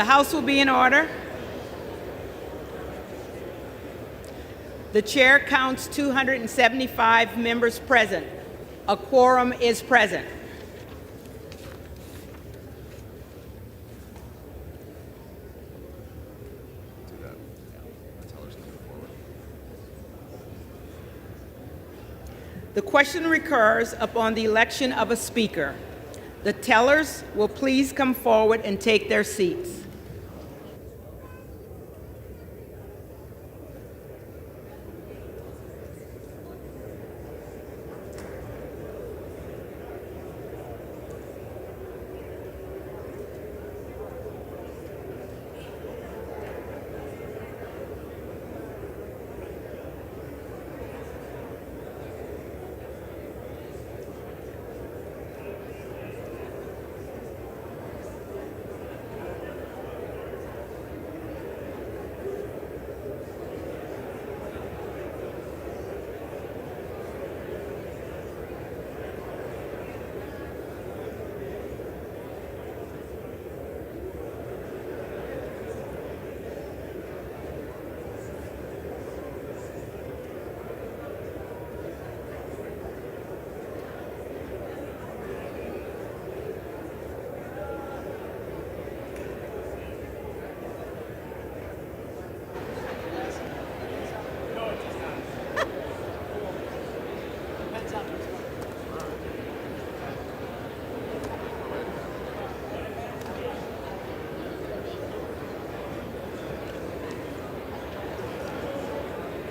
The House will be in order. The chair counts 275 members present. A quorum is present. The question recurs upon the election of a speaker. The tellers will please come forward and take their seats.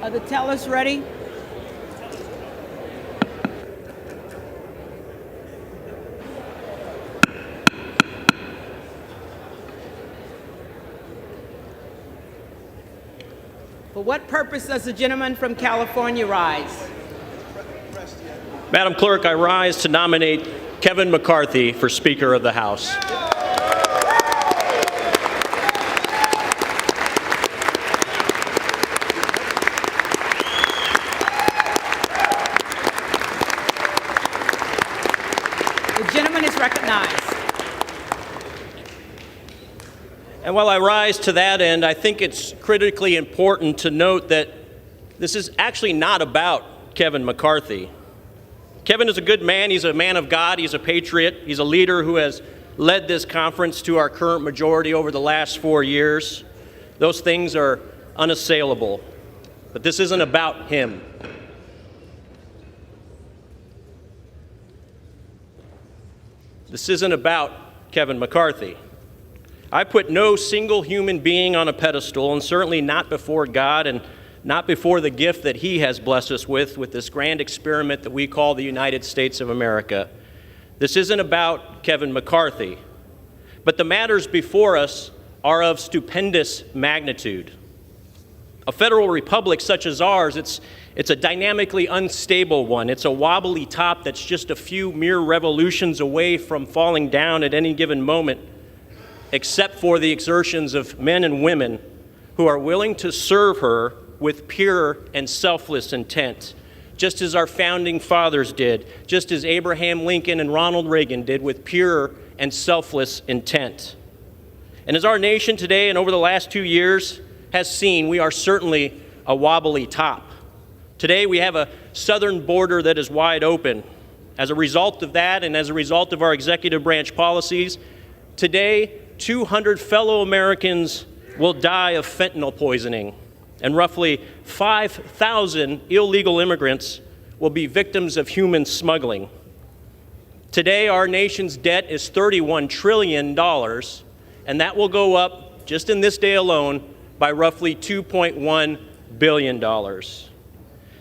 Are the tellers ready? For what purpose does the gentleman from California rise? Madam Clerk, I rise to nominate Kevin McCarthy for Speaker of the House. The gentleman is recognized. And while I rise to that end, I think it's critically important to note that this is actually not about Kevin McCarthy. Kevin is a good man. He's a man of God. He's a patriot. He's a leader who has led this conference to our current majority over the last 4 years. Those things are unassailable. But this isn't about him. This isn't about Kevin McCarthy. I put no single human being on a pedestal, and certainly not before God and not before the gift that he has blessed us with this grand experiment that we call the United States of America. This isn't about Kevin McCarthy, but the matters before us are of stupendous magnitude. A federal republic such as ours, it's a dynamically unstable one. It's a wobbly top that's just a few mere revolutions away from falling down at any given moment, except for the exertions of men and women who are willing to serve her with pure and selfless intent, just as our founding fathers did, just as Abraham Lincoln and Ronald Reagan did with pure and selfless intent. And as our nation today and over the last 2 years has seen, we are certainly a wobbly top. Today we have a southern border that is wide open. As a result of that and as a result of our executive branch policies, today 200 fellow Americans will die of fentanyl poisoning, and roughly 5,000 illegal immigrants will be victims of human smuggling. Today, our nation's debt is $31 trillion, and that will go up, just in this day alone, by roughly $2.1 billion.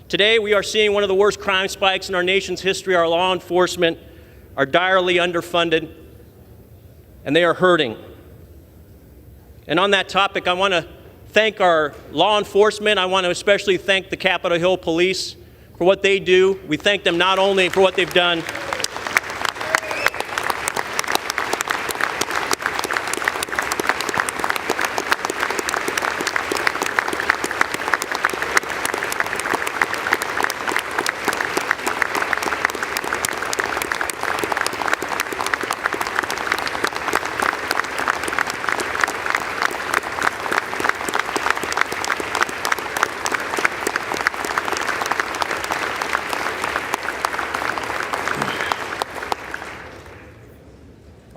Today, we are seeing one of the worst crime spikes in our nation's history. Our law enforcement are direly underfunded, and they are hurting. And on that topic, I want to thank our law enforcement. I want to especially thank the Capitol Hill Police for what they do. We thank them not only for what they've done,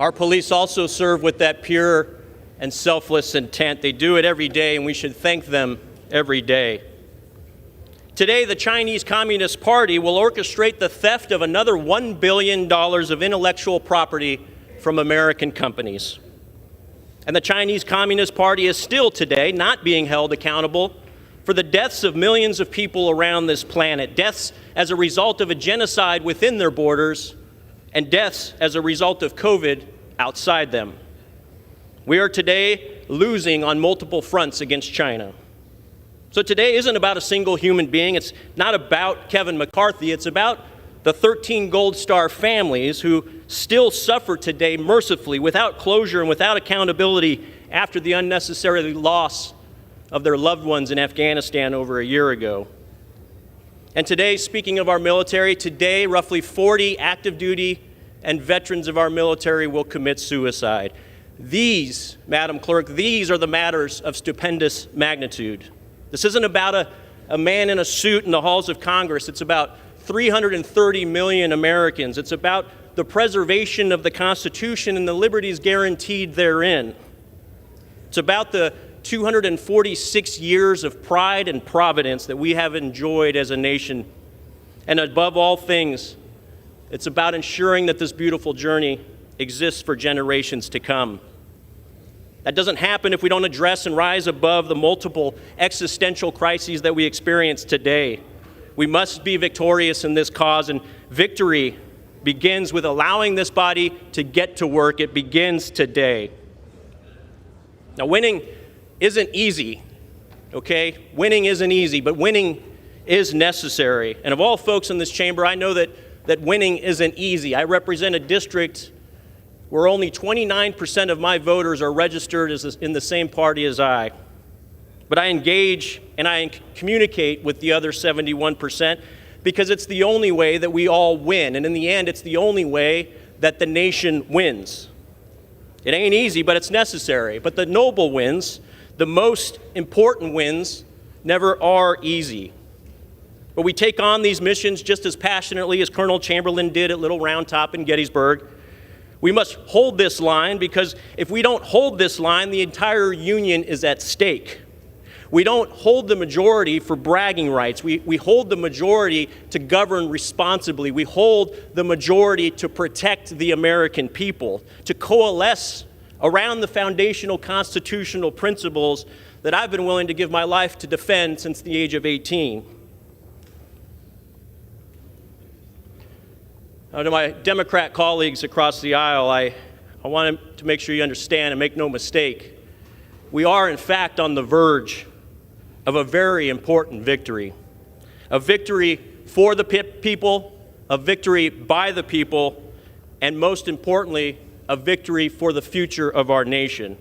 Our police also serve with that pure and selfless intent. They do it every day, and we should thank them every day. Today, the Chinese Communist Party will orchestrate the theft of another $1 billion of intellectual property from American companies. And the Chinese Communist Party is still today not being held accountable for the deaths of millions of people around this planet, deaths as a result of a genocide within their borders, and deaths as a result of COVID outside them. We are today losing on multiple fronts against China. So today isn't about a single human being. It's not about Kevin McCarthy. It's about the 13 Gold Star families who still suffer today mercifully, without closure and without accountability after the unnecessary loss of their loved ones in Afghanistan over a year ago. And today, speaking of our military, today roughly 40 active duty and veterans of our military will commit suicide. These, Madam Clerk, these are the matters of stupendous magnitude. This isn't about a man in a suit in the halls of Congress. It's about 330 million Americans. It's about the preservation of the Constitution and the liberties guaranteed therein. It's about the 246 years of pride and providence that we have enjoyed as a nation. And above all things, it's about ensuring that this beautiful journey exists for generations to come. That doesn't happen if we don't address and rise above the multiple existential crises that we experience today. We must be victorious in this cause, and victory begins with allowing this body to get to work. It begins today. Now, winning isn't easy, okay? Winning isn't easy, but winning is necessary. And of all folks in this chamber, I know that winning isn't easy. I represent a district where only 29% of my voters are registered in the same party as I. But I engage and I communicate with the other 71% because it's the only way that we all win. And in the end, it's the only way that the nation wins. It ain't easy, but it's necessary. But the noble wins, the most important wins, never are easy. But we take on these missions just as passionately as Colonel Chamberlain did at Little Round Top in Gettysburg. We must hold this line, because if we don't hold this line, the entire Union is at stake. We don't hold the majority for bragging rights. We hold the majority to govern responsibly. We hold the majority to protect the American people, to coalesce around the foundational constitutional principles that I've been willing to give my life to defend since the age of 18. To my Democrat colleagues across the aisle, I want to make sure you understand and make no mistake. We are, in fact, on the verge of a very important victory. A victory for the people, a victory by the people, and most importantly, a victory for the future of our nation.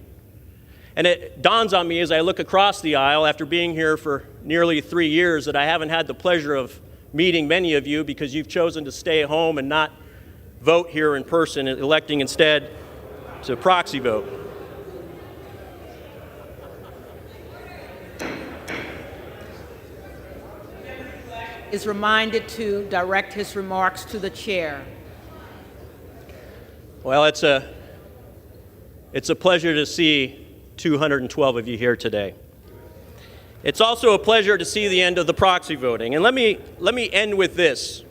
And it dawns on me as I look across the aisle after being here for nearly 3 years that I haven't had the pleasure of meeting many of you because you've chosen to stay home and not vote here in person, electing instead to proxy vote. Is reminded to direct his remarks to the chair. Well, it's a pleasure to see 212 of you here today. It's also a pleasure to see the end of the proxy voting. And let me end with this.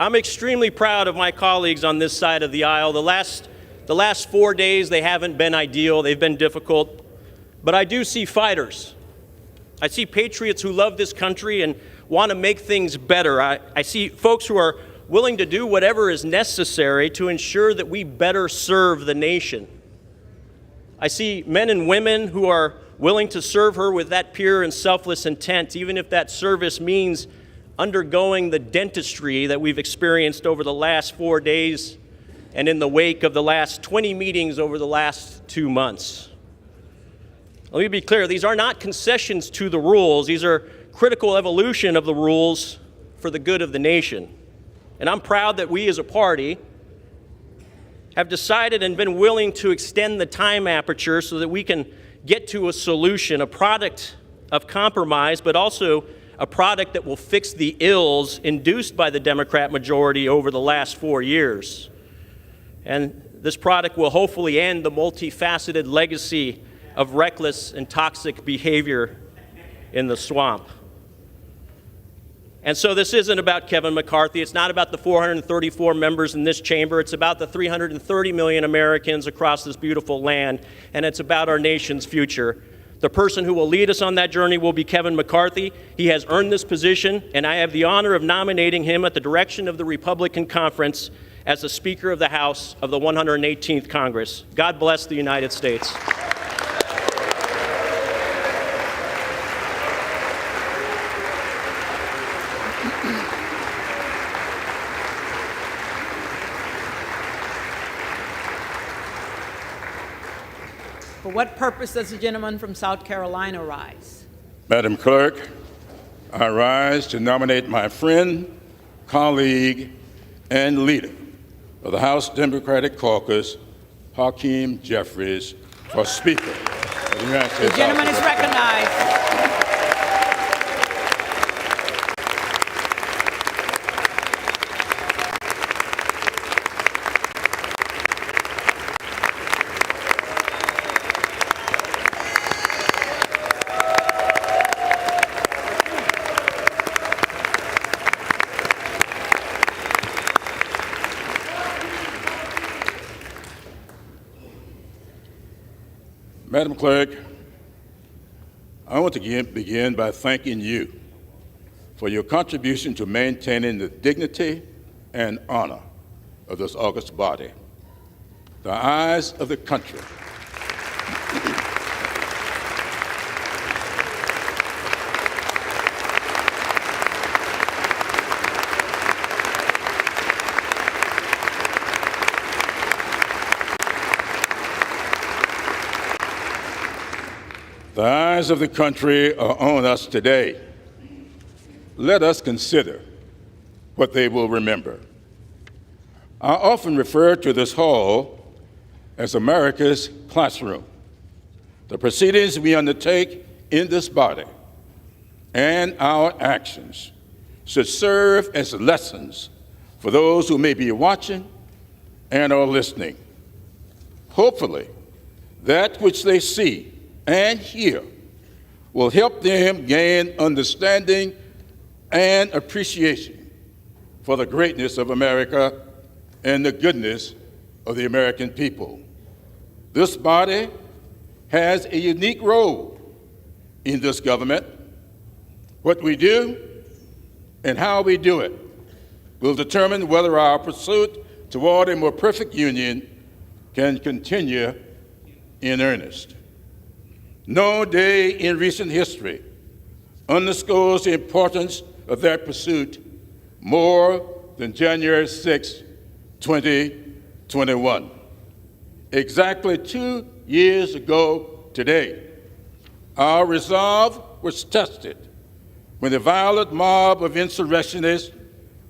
I'm extremely proud of my colleagues on this side of the aisle. The last 4 days, they haven't been ideal. They've been difficult. But I do see fighters. I see patriots who love this country and want to make things better. I see folks who are willing to do whatever is necessary to ensure that we better serve the nation. I see men and women who are willing to serve her with that pure and selfless intent, even if that service means undergoing the dentistry that we've experienced over the last 4 days and in the wake of the last 20 meetings over the last 2 months. Let me be clear, these are not concessions to the rules. These are critical evolution of the rules for the good of the nation. And I'm proud that we as a party have decided and been willing to extend the time aperture so that we can get to a solution, a product of compromise, but also a product that will fix the ills induced by the Democrat majority over the last 4 years. And this product will hopefully end the multifaceted legacy of reckless and toxic behavior in the swamp. And so this isn't about Kevin McCarthy. It's not about the 434 members in this chamber. It's about the 330 million Americans across this beautiful land, and it's about our nation's future. The person who will lead us on that journey will be Kevin McCarthy. He has earned this position, and I have the honor of nominating him at the direction of the Republican Conference as the Speaker of the House of the 118th Congress. God bless the United States. For what purpose does the gentleman from South Carolina rise? Madam Clerk, I rise to nominate my friend, colleague, and leader of the House Democratic Caucus, Hakeem Jeffries, for Speaker of the United States. The gentleman is recognized. Madam Clerk, I want to begin by thanking you for your contribution to maintaining the dignity and honor of this august body. The eyes of the country The eyes of the country are on us today. Let us consider what they will remember. I often refer to this hall as America's classroom. The proceedings we undertake in this body and our actions should serve as lessons for those who may be watching and are listening. Hopefully, that which they see and hear will help them gain understanding and appreciation for the greatness of America and the goodness of the American people. This body has a unique role in this government. What we do and how we do it will determine whether our pursuit toward a more perfect union can continue in earnest. No day in recent history underscores the importance of that pursuit more than January 6, 2021. Exactly 2 years ago today, our resolve was tested when the violent mob of insurrectionists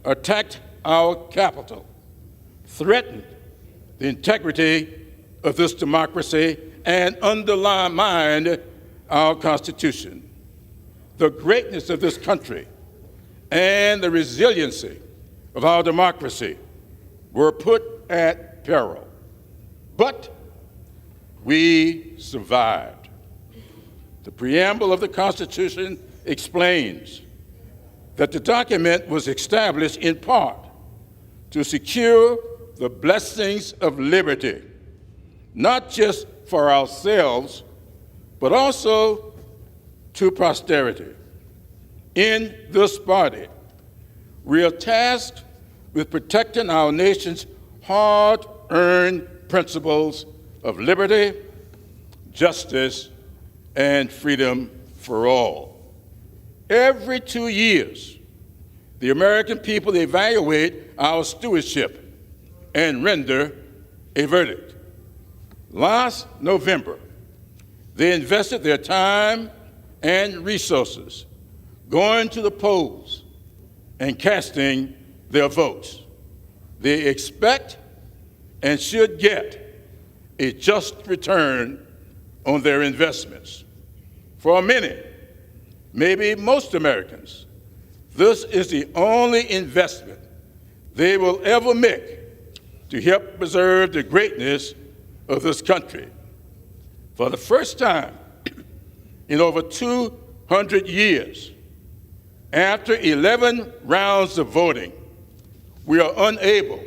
attacked our Capitol, threatened the integrity of this democracy, and undermined our Constitution. The greatness of this country and the resiliency of our democracy were put at peril. But we survived. The preamble of the Constitution explains that the document was established in part to secure the blessings of liberty, not just for ourselves, but also to posterity. In this body, we are tasked with protecting our nation's hard-earned principles of liberty, justice, and freedom for all. Every 2 years, the American people evaluate our stewardship and render a verdict. Last November, they invested their time and resources going to the polls and casting their votes. They expect and should get a just return on their investments. For many, maybe most Americans, this is the only investment they will ever make to help preserve the greatness of this country. For the first time in over 200 years, after 11 rounds of voting, we are unable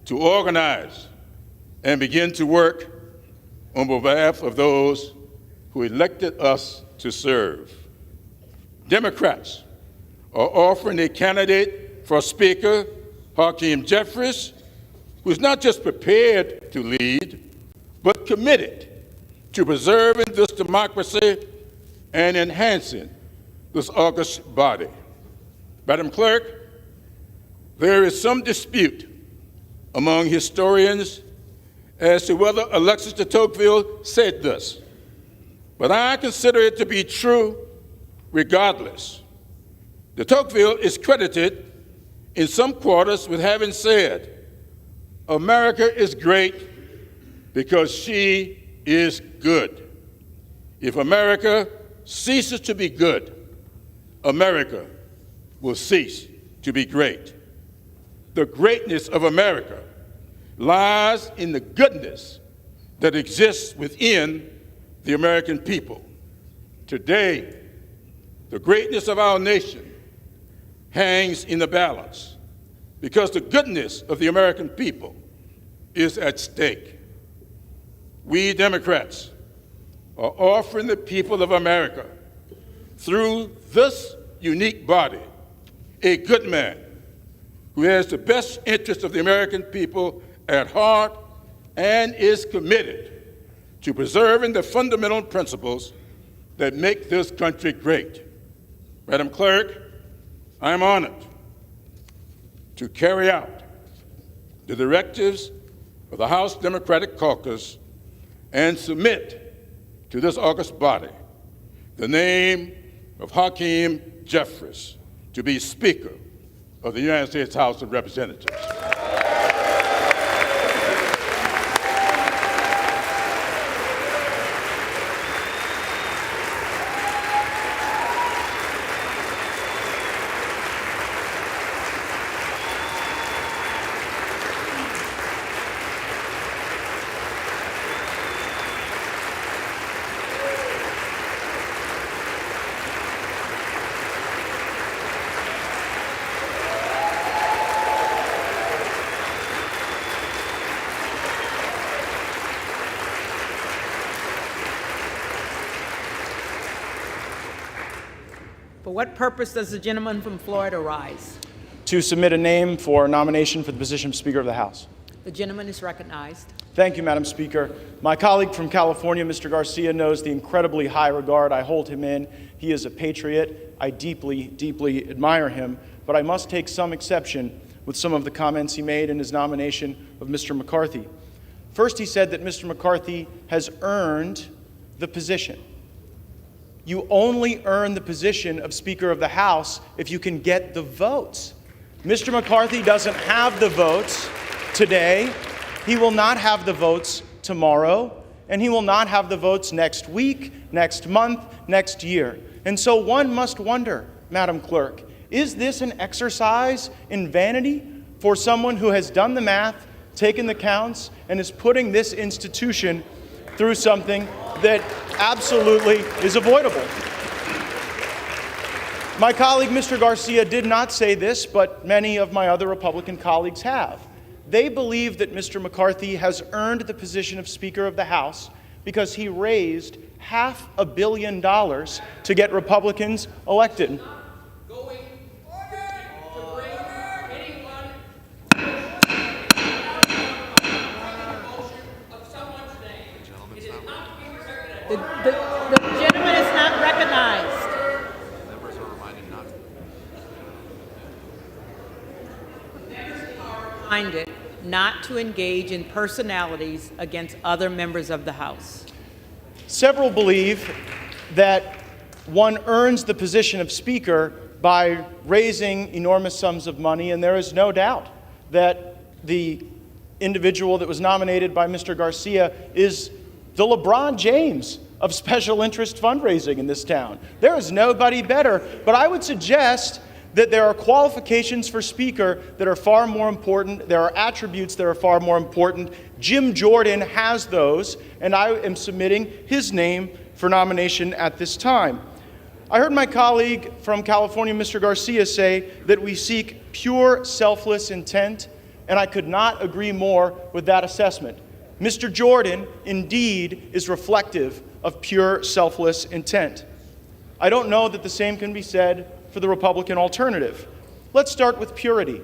to organize and begin to work on behalf of those who elected us to serve. Democrats are offering a candidate for Speaker, Hakeem Jeffries, who is not just prepared to lead, but committed to preserving this democracy and enhancing this august body. Madam Clerk, there is some dispute among historians as to whether Alexis de Tocqueville said this, but I consider it to be true regardless. De Tocqueville is credited in some quarters with having said, "America is great because she is good. If America ceases to be good, America will cease to be great." The greatness of America lies in the goodness that exists within the American people. Today, the greatness of our nation hangs in the balance because the goodness of the American people is at stake. We Democrats are offering the people of America, through this unique body, a good man who has the best interests of the American people at heart and is committed to preserving the fundamental principles that make this country great. Madam Clerk, I am honored to carry out the directives of the House Democratic Caucus and submit to this august body the name of Hakeem Jeffries to be Speaker of the United States House of Representatives. For what purpose does the gentleman from Florida rise? To submit a name for nomination for the position of Speaker of the House. The gentleman is recognized. Thank you, Madam Speaker. My colleague from California, Mr. Garcia, knows the incredibly high regard I hold him in. He is a patriot. I deeply, deeply admire him, but I must take some exception with some of the comments he made in his nomination of Mr. McCarthy. First, he said that Mr. McCarthy has earned the position. You only earn the position of Speaker of the House if you can get the votes. Mr. McCarthy doesn't have the votes today. He will not have the votes tomorrow, and he will not have the votes next week, next month, next year. And so one must wonder, Madam Clerk, is this an exercise in vanity for someone who has done the math, taken the counts, and is putting this institution through something that absolutely is avoidable? My colleague, Mr. Garcia, did not say this, but many of my other Republican colleagues have. They believe that Mr. McCarthy has earned the position of Speaker of the House because he raised $500 million to get Republicans elected. The gentleman is not recognized. Members are reminded not to. Reminded not to engage in personalities against other members of the House. Several believe that one earns the position of Speaker by raising enormous sums of money, and there is no doubt that the individual that was nominated by Mr. Garcia is the LeBron James of special interest fundraising in this town. There is nobody better, but I would suggest that there are qualifications for Speaker that are far more important. There are attributes that are far more important. Jim Jordan has those, and I am submitting his name for nomination at this time. I heard my colleague from California, Mr. Garcia, say that we seek pure, selfless intent, and I could not agree more with that assessment. Mr. Jordan, indeed, is reflective of pure, selfless intent. I don't know that the same can be said for the Republican alternative. Let's start with purity.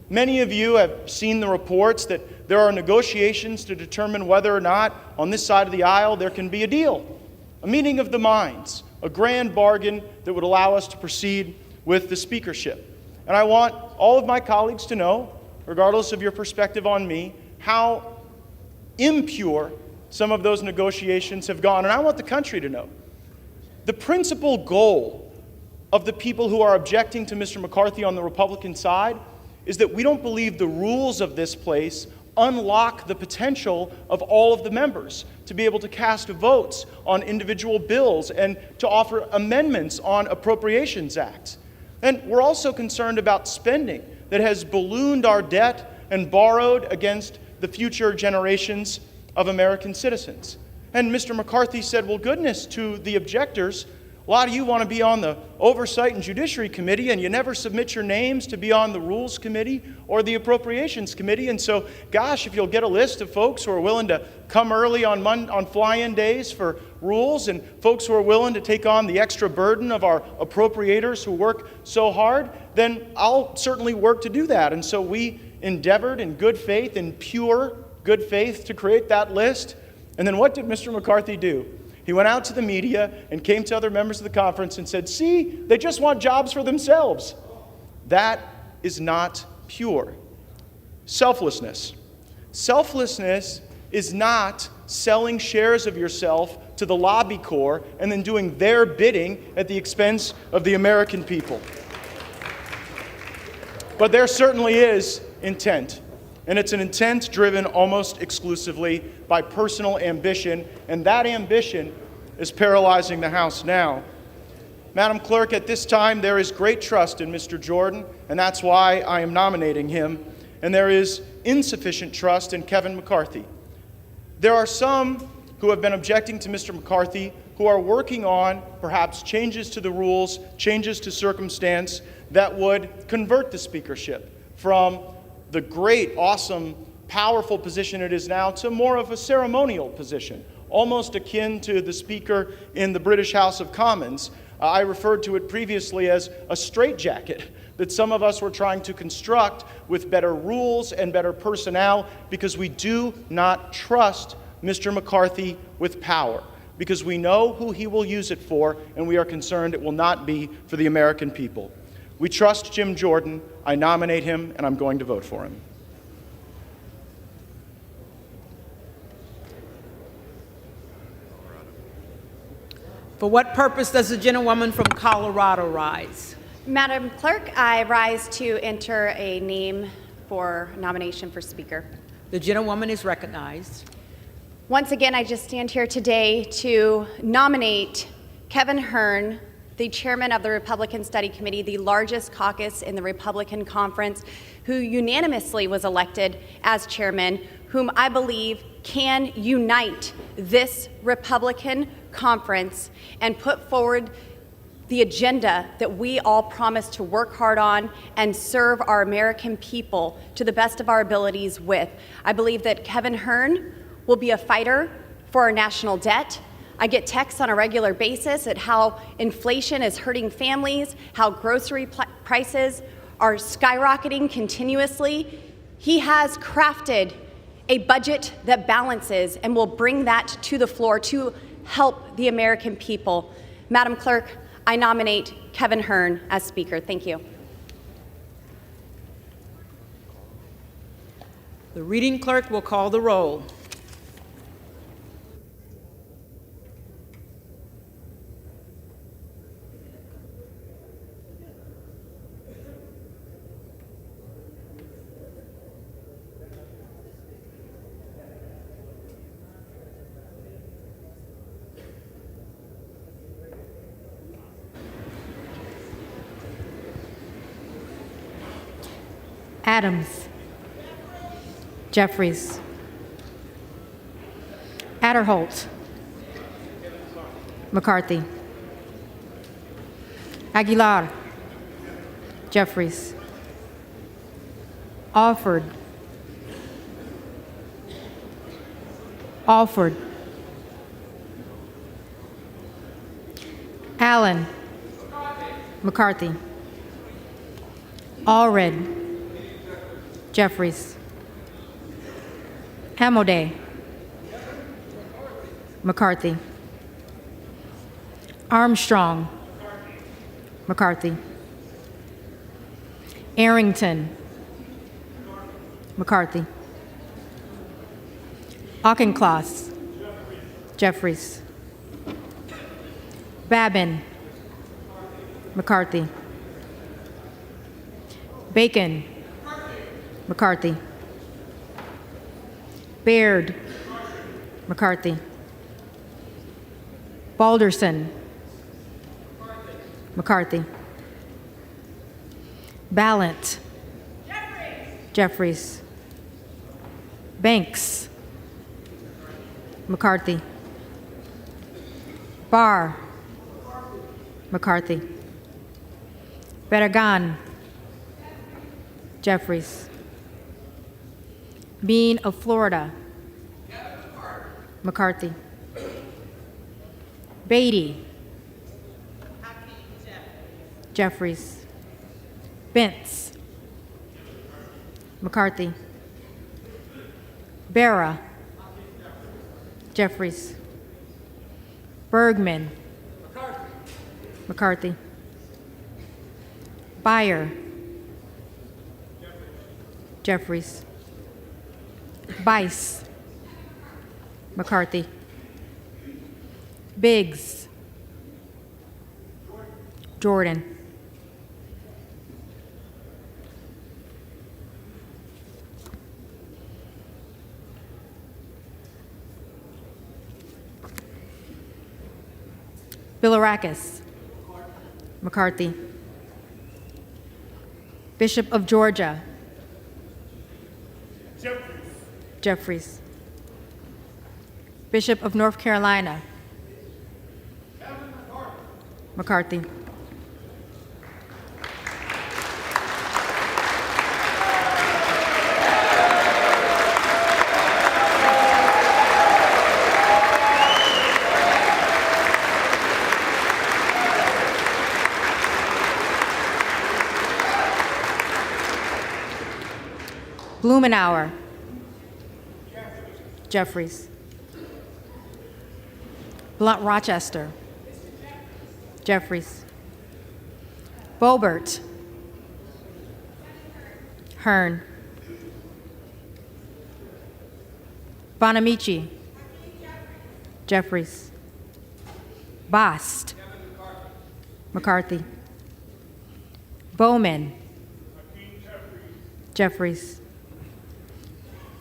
Many of you have seen the reports that there are negotiations to determine whether or not on this side of the aisle there can be a deal, a meeting of the minds, a grand bargain that would allow us to proceed with the speakership. And I want all of my colleagues to know, regardless of your perspective on me, how impure some of those negotiations have gone. And I want the country to know. The principal goal of the people who are objecting to Mr. McCarthy on the Republican side is that we don't believe the rules of this place unlock the potential of all of the members to be able to cast votes on individual bills and to offer amendments on appropriations acts. And we're also concerned about spending that has ballooned our debt and borrowed against the future generations of American citizens. And Mr. McCarthy said, well, goodness, to the objectors, a lot of you want to be on the Oversight and Judiciary Committee, and you never submit your names to be on the Rules Committee or the Appropriations Committee. And so, gosh, if you'll get a list of folks who are willing to come early on fly-in days for rules, and folks who are willing to take on the extra burden of our appropriators who work so hard, then I'll certainly work to do that. And so we endeavored in good faith, in pure good faith, to create that list. And then what did Mr. McCarthy do? He went out to the media and came to other members of the conference and said, see, they just want jobs for themselves. That is not pure. Selflessness. Selflessness is not selling shares of yourself to the lobby corps and then doing their bidding at the expense of the American people. But there certainly is intent. And it's an intent driven almost exclusively by personal ambition, and that ambition is paralyzing the House now. Madam Clerk, at this time, there is great trust in Mr. Jordan, and that's why I am nominating him, and there is insufficient trust in Kevin McCarthy. There are some who have been objecting to Mr. McCarthy who are working on perhaps changes to the rules, changes to circumstance that would convert the speakership from the great, awesome, powerful position it is now to more of a ceremonial position, almost akin to the Speaker in the British House of Commons. I referred to it previously as a straitjacket that some of us were trying to construct with better rules and better personnel because we do not trust Mr. McCarthy with power, because we know who he will use it for, and we are concerned it will not be for the American people. We trust Jim Jordan. I nominate him, and I'm going to vote for him. For what purpose does the gentlewoman from Colorado rise? Madam Clerk, I rise to enter a name for nomination for Speaker. The gentlewoman is recognized. Once again, I just stand here today to nominate Kevin Hern, the chairman of the Republican Study Committee, the largest caucus in the Republican Conference, who unanimously was elected as chairman, whom I believe can unite this Republican conference and put forward the agenda that we all promise to work hard on and serve our American people to the best of our abilities with. I believe that Kevin Hern will be a fighter for our national debt. I get texts on a regular basis at how inflation is hurting families, how grocery prices are skyrocketing continuously. He has crafted a budget that balances and will bring that to the floor to help the American people. Madam Clerk, I nominate Kevin Hern as Speaker. Thank you. The reading clerk will call the roll. Adams. Jeffries. Adderholt. McCarthy. Aguilar. Jeffries. Alford. Alford. Allen. McCarthy. Allred. Jeffries. Hamoday. McCarthy. Armstrong. McCarthy. Arrington. McCarthy. Auchincloss. Jeffries. Babin. McCarthy. Bacon. McCarthy. Baird. McCarthy. Balderson. McCarthy. Ballant. Jeffries. Banks. McCarthy. Barr. McCarthy. Barragan. Jeffries. Bean of Florida. McCarthy. Beatty. Jeffries. Bentz. McCarthy. Barra. Jeffries. Bergman. McCarthy. Beyer. Jeffries. Bice. McCarthy. Biggs. Jordan. Bilirakis. McCarthy. Bishop of Georgia. Jeffries. Bishop of North Carolina. McCarthy. Blumenauer. Jeffries. Blunt Rochester. Jeffries. Bobert. Hearn. Bonamici. Jeffries. Bost. McCarthy. Bowman. Jeffries.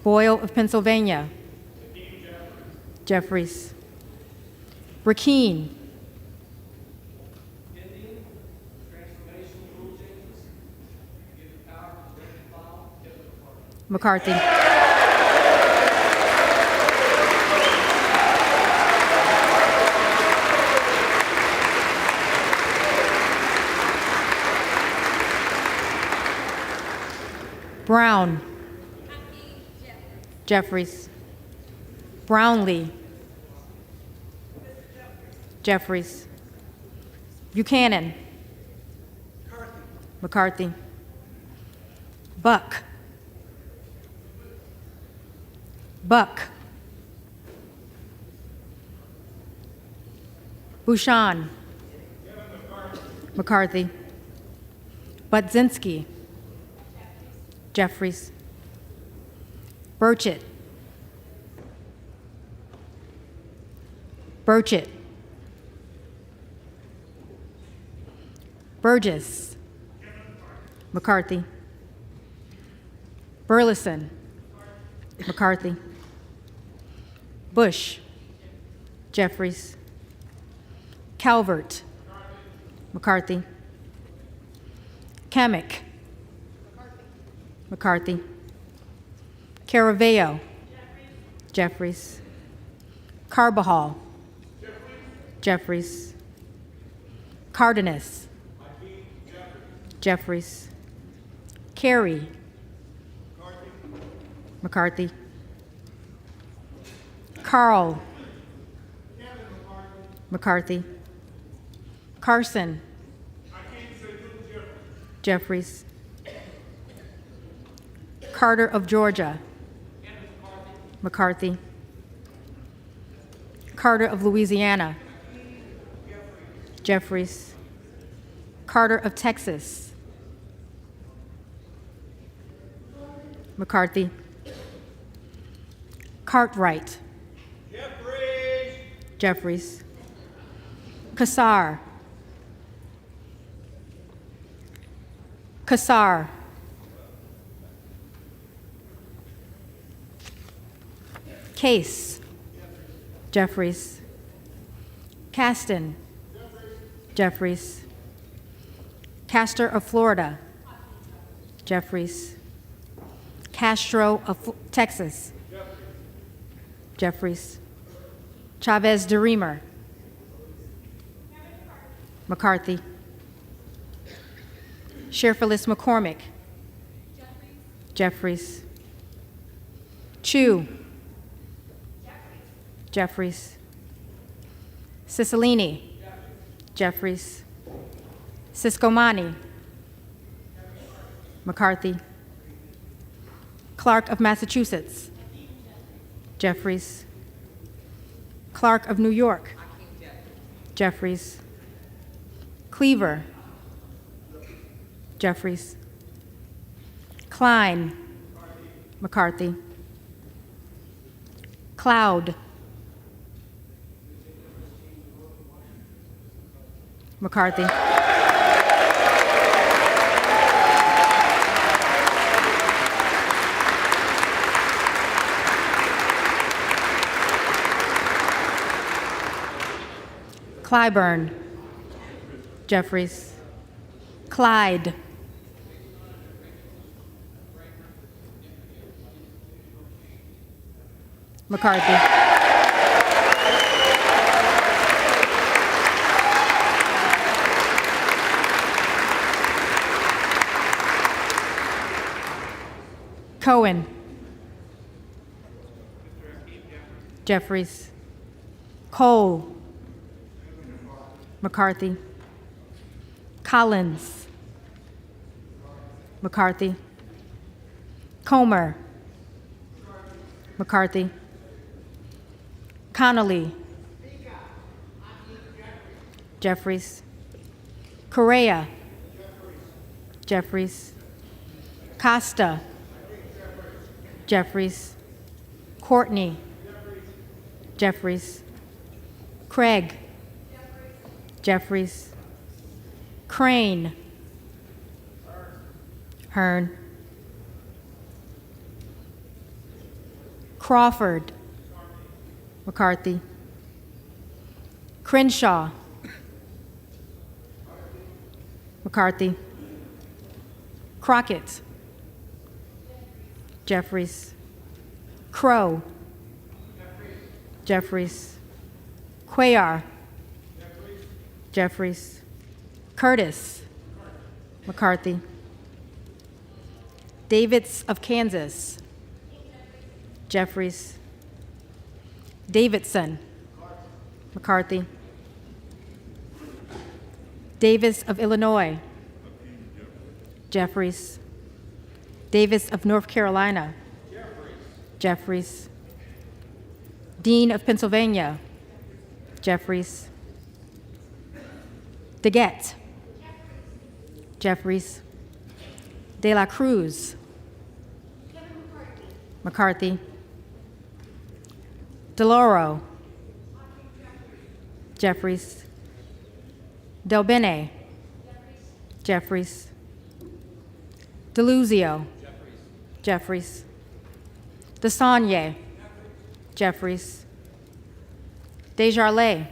Boyle of Pennsylvania. Jeffries. Burkeen. McCarthy. Brown. Jeffries. Brownlee. Jeffries. Buchanan. McCarthy. Buck. Buck. Bouchon. McCarthy. Budzinski. Jeffries. Burchett. Burchett. Burgess. McCarthy. Burleson. McCarthy. Bush. Jeffries. Calvert. McCarthy. Kamek. McCarthy. Caraveo. Jeffries. Carbajal. Jeffries. Cardenas. Jeffries. Carey. McCarthy. Carl. McCarthy. Carson. Jeffries. Carter of Georgia. McCarthy. Carter of Louisiana. Jeffries. Carter of Texas. McCarthy. Cartwright. Jeffries. Kassar. Kassar. Case. Jeffries. Caston. Jeffries. Castor of Florida. Jeffries. Castro of Texas. Jeffries. Chavez de Reamer. McCarthy. Sheriff-Phyllis McCormick. Jeffries. Chu. Jeffries. Cicilline. Jeffries. Siscomani. McCarthy. Clark of Massachusetts. Jeffries. Clark of New York. Jeffries. Cleaver. Jeffries. Klein. McCarthy. Cloud. McCarthy. Clyburn. Jeffries. Clyde. McCarthy. Cohen. Jeffries. Cole. McCarthy. Collins. McCarthy. Comer. McCarthy. Connolly. Jeffries. Correa. Jeffries. Costa. Jeffries. Courtney. Jeffries. Craig. Jeffries. Crane. Hearn. Crawford. McCarthy. Crenshaw. McCarthy. Crockett. Jeffries. Crow. Jeffries. Cuellar. Jeffries. Curtis. McCarthy. Davids of Kansas. Jeffries. Davidson. McCarthy. Davis of Illinois. Jeffries. Davis of North Carolina. Jeffries. Dean of Pennsylvania. Jeffries. DeGette. Jeffries. De la Cruz. McCarthy. DeLauro. Jeffries. Del Bene. Jeffries. DeLuzio. Jeffries. DeSagne. Jeffries. Desjardins.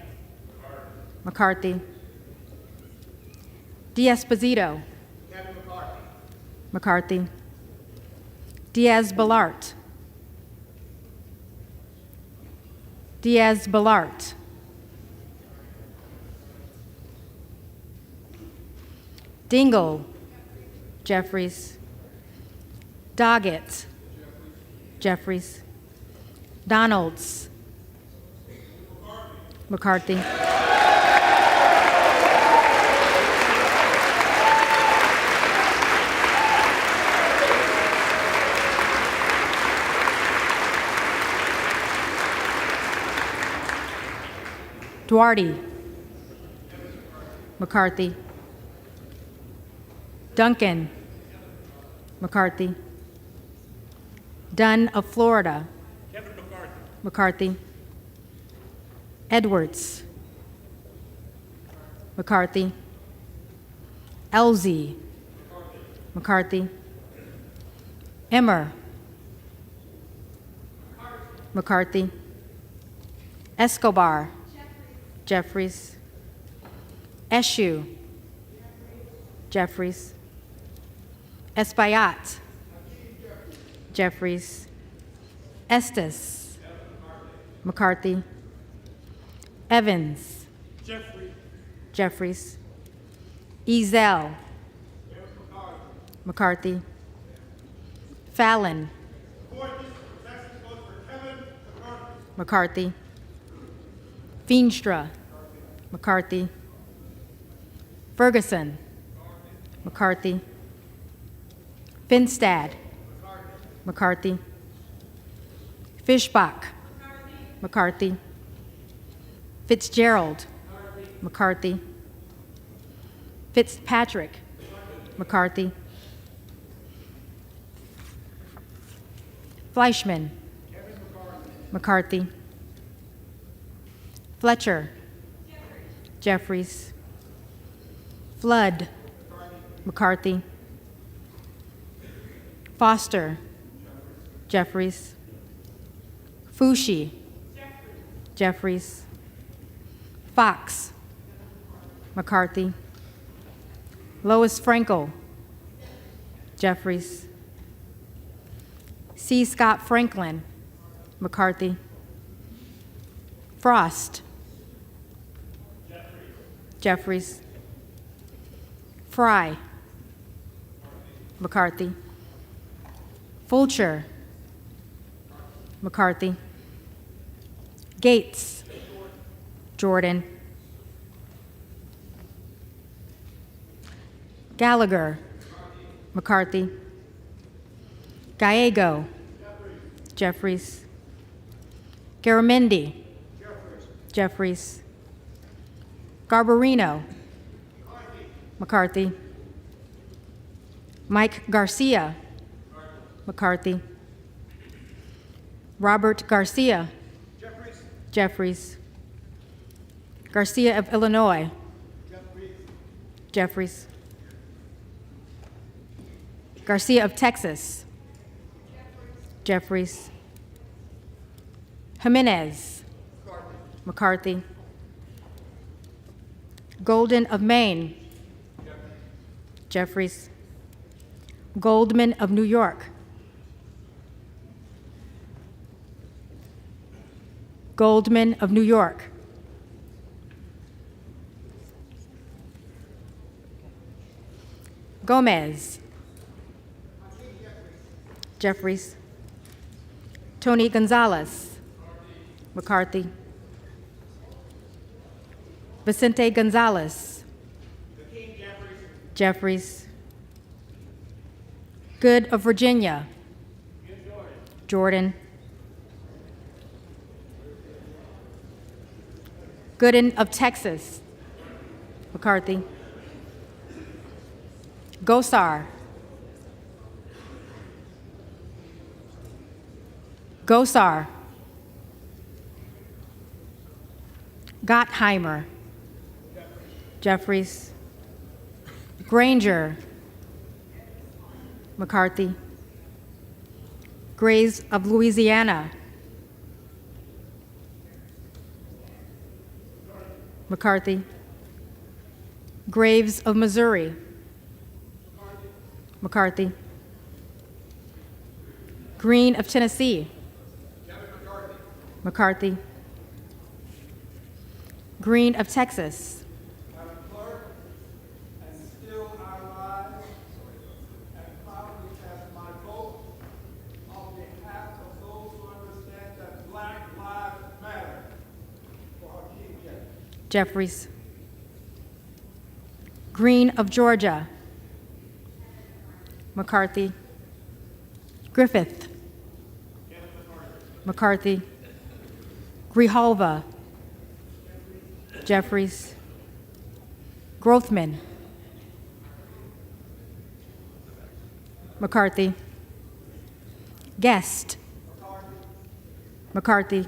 McCarthy. D'Esposito. McCarthy. Diaz-Balart. Diaz-Balart. Dingle. Jeffries. Doggett. Jeffries. Donalds. McCarthy. Duarte. McCarthy. Duncan. McCarthy. Dunn of Florida. McCarthy. Edwards. McCarthy. Elzey. McCarthy. Emmer. McCarthy. Escobar. Jeffries. Eshue. Jeffries. Espaillat. Jeffries. Estes. McCarthy. Evans. Jeffries. Ezel. McCarthy. Fallon. McCarthy. Feenstra. McCarthy. Ferguson. McCarthy. Finstad. McCarthy. Fishbach. McCarthy. Fitzgerald. McCarthy. Fitzpatrick. McCarthy. Fleischman. McCarthy. Fletcher. Jeffries. Flood. McCarthy. Foster. Jeffries. Fushi. Jeffries. Fox. McCarthy. Lois Frankel. Jeffries. C. Scott Franklin. McCarthy. Frost. Jeffries. Fry. McCarthy. Fulcher. McCarthy. Gates. Jordan. Gallagher. McCarthy. Gallego. Jeffries. Garamendi. Jeffries. Garbarino. McCarthy. Mike Garcia. McCarthy. Robert Garcia. Jeffries. Garcia of Illinois. Jeffries. Garcia of Texas. Jeffries. Jimenez. McCarthy. Golden of Maine. Jeffries. Goldman of New York. Goldman of New York. Gomez. Jeffries. Tony Gonzalez. McCarthy. Vicente Gonzalez. Jeffries. Good of Virginia. Jordan. Gooden of Texas. McCarthy. Gosar. Gosar. Gottheimer. Jeffries. Granger. McCarthy. Grays of Louisiana. McCarthy. Graves of Missouri. McCarthy. Green of Tennessee. McCarthy. Green of Texas. Madam Clerk, and still I rise and proudly cast my vote on behalf of those who understand that Black lives matter for Hakeem Jeffries. Jeffries. Green of Georgia. McCarthy. Griffith. McCarthy. Grijalva. Jeffries. Grothman. McCarthy. Guest. McCarthy.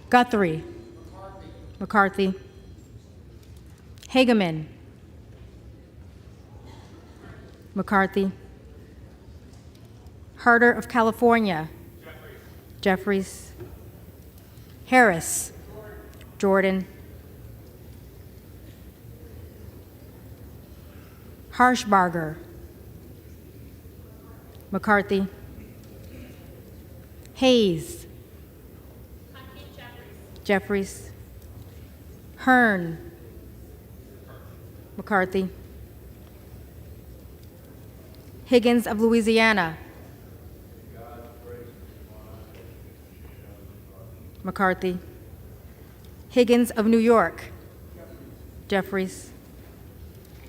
Guthrie. McCarthy. Hageman. McCarthy. Harder of California. Jeffries. Harris. Jordan. Harshbarger. McCarthy. Hayes. Jeffries. Hearn. McCarthy. Higgins of Louisiana. McCarthy. Higgins of New York. Jeffries.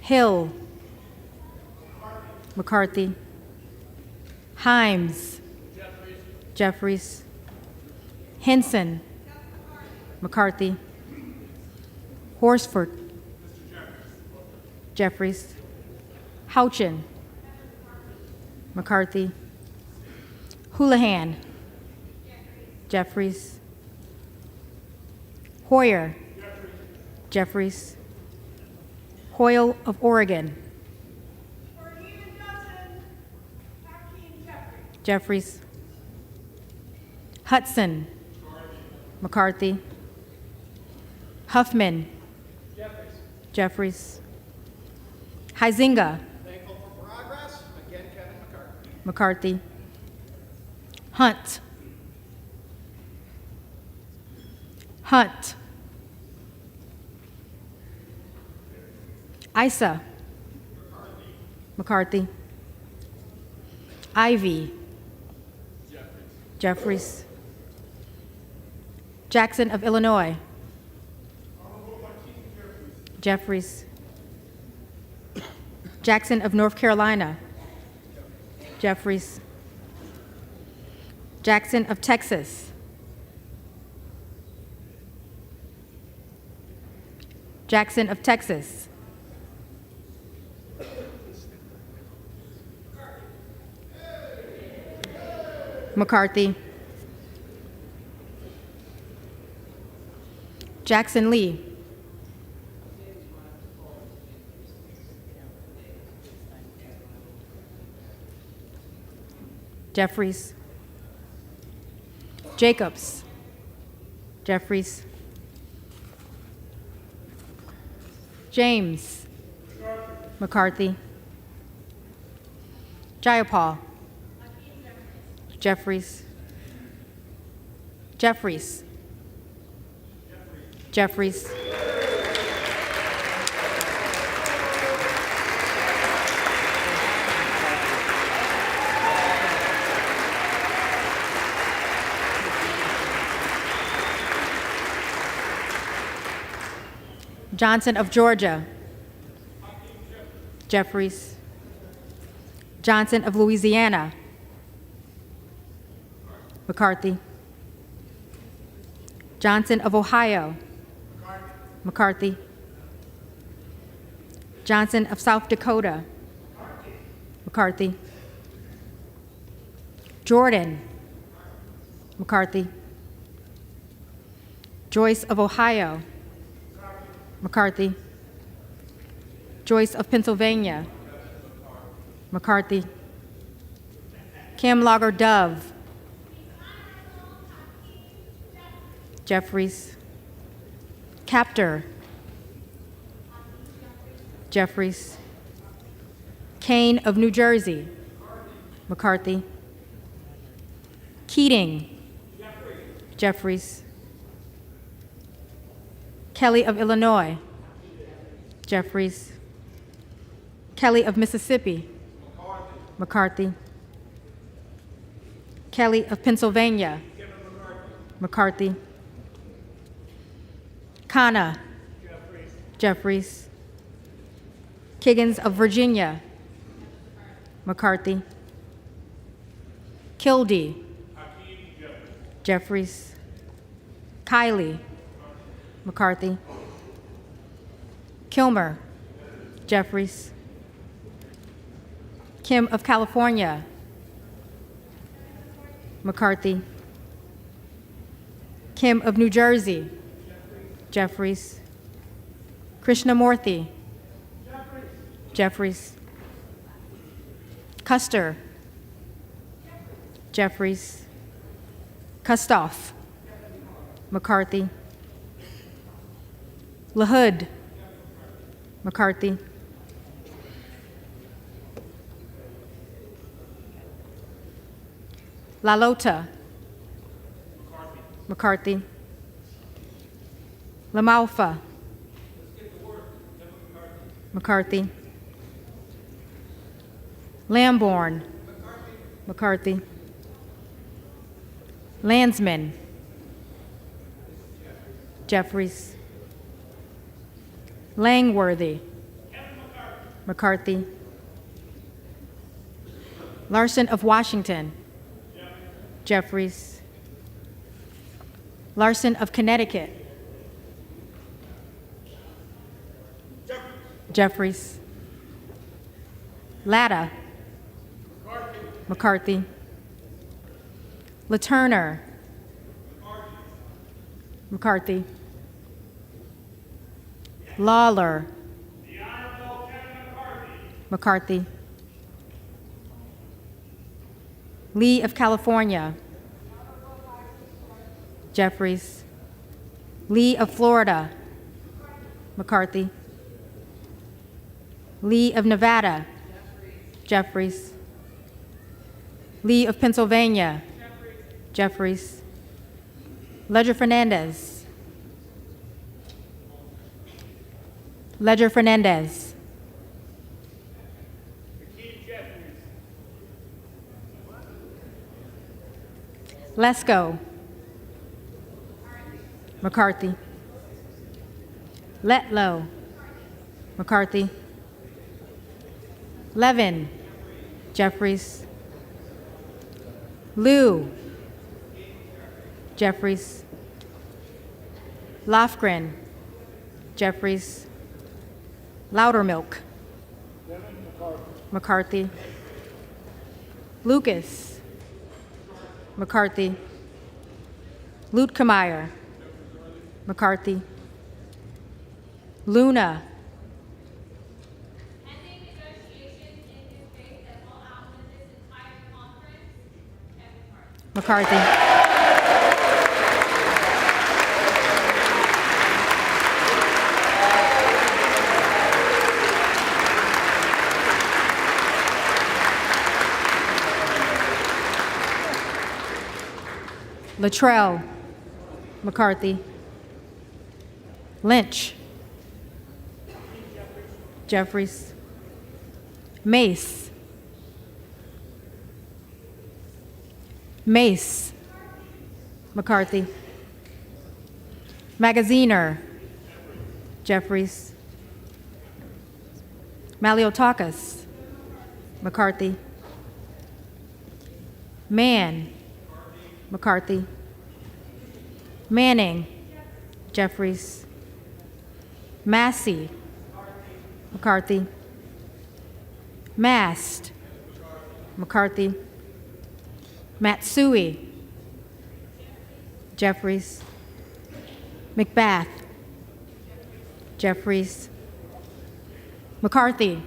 Hill. McCarthy. Himes. Jeffries. Henson. McCarthy. Horsford. Jeffries. Houchin. McCarthy. Houlihan. Jeffries. Hoyer. Jeffries. Hoyle of Oregon. Jeffries. Hudson. McCarthy. Huffman. Jeffries. Huizinga. Thankful for progress. Again, Kevin McCarthy. McCarthy. Hunt. Hunt. Isa. McCarthy. Ivy. Jeffries. Jackson of Illinois. Jeffries. Jackson of North Carolina. Jeffries. Jackson of Texas. Jackson of Texas. McCarthy. Jackson Lee. Jeffries. Jacobs. Jeffries. James. McCarthy. Jayapal. Jeffries. Jeffries. Jeffries. Johnson of Georgia. Jeffries. Johnson of Louisiana. McCarthy. Johnson of Ohio. McCarthy. Johnson of South Dakota. McCarthy. Jordan. McCarthy. Joyce of Ohio. McCarthy. Joyce of Pennsylvania. McCarthy. Kim Lager Dove. Jeffries. Captor. Jeffries. Kane of New Jersey, McCarthy. Keating, Jeffries. Kelly of Illinois, Jeffries. Kelly of Mississippi, McCarthy. Kelly of Pennsylvania, McCarthy. Khanna, Jeffries. Kiggins of Virginia, McCarthy. Kildee, Jeffries. Kiley, McCarthy. Kilmer, Jeffries. Kim of California, McCarthy. Kim of New Jersey, Jeffries. Krishnamurthy, Jeffries. Custer, Jeffries. Kustoff, McCarthy. LaHood, McCarthy. LaLota, McCarthy. LaMalfa, McCarthy. Lamborn, McCarthy. Landsman, Jeffries. Langworthy, McCarthy. Larson of Washington, Jeffries. Larson of Connecticut, Jeffries. Latta, McCarthy. LaTurner, McCarthy. Lawler, McCarthy. Lee of California, Jeffries. Lee of Florida, McCarthy. Lee of Nevada, Jeffries. Lee of Pennsylvania, Jeffries. Ledger Fernandez, Ledger Fernandez. Lesko, McCarthy. Letlow, McCarthy. Levin, Jeffries. Liu, Jeffries. Lofgren, Jeffries. Loudermilk, McCarthy. Lucas, McCarthy. Luetkemeyer, McCarthy. Luna, McCarthy. Luttrell, McCarthy. Lynch, Jeffries. Mace, Mace, McCarthy. Magaziner, Jeffries. Maliotakis, McCarthy. Mann, McCarthy. Manning, Jeffries. Massey, McCarthy. Mast, McCarthy. Matsui, Jeffries. McBath, Jeffries. McCarthy,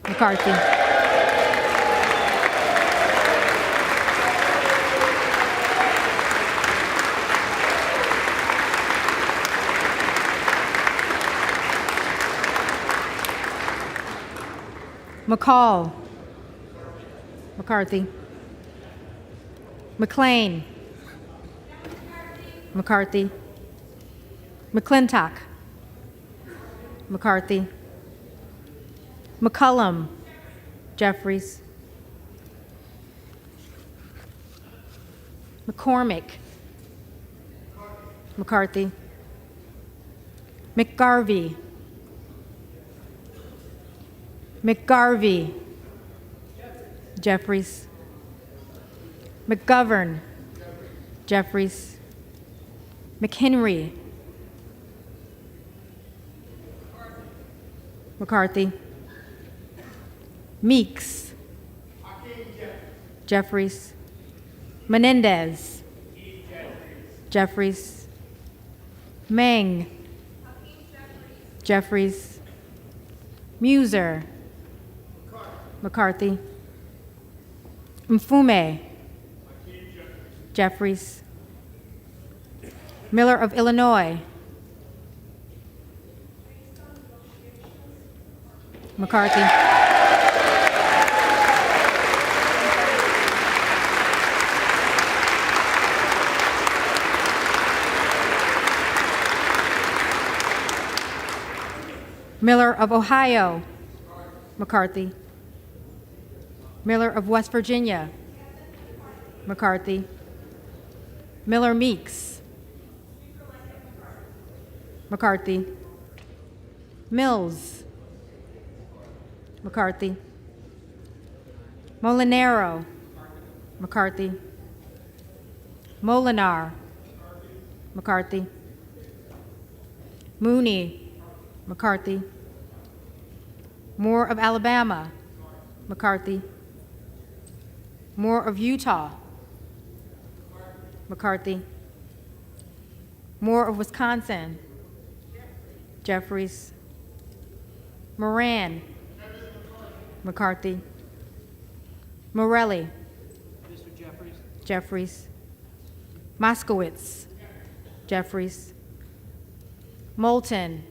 McCarthy. McCall. McCarthy. McLean. McCarthy. McClintock. McCarthy. McCullum. Jeffries. McCormick. McCarthy. McGarvey. McGarvey. Jeffries. McGovern. Jeffries. McHenry. McCarthy. Meeks. Jeffries. Menendez. Jeffries. Meng. Jeffries. Muser. McCarthy. Mfume. Jeffries. Miller of Illinois. McCarthy. Miller of Ohio. McCarthy. Miller of West Virginia. McCarthy. Miller Meeks. McCarthy. Mills. McCarthy. Molinaro. McCarthy. Molinar. McCarthy. Mooney. McCarthy. Moore of Alabama. McCarthy. Moore of Utah. McCarthy. Moore of Wisconsin. Jeffries. Moran. McCarthy. Morelli. Jeffries. Moskowitz. Jeffries. Moulton.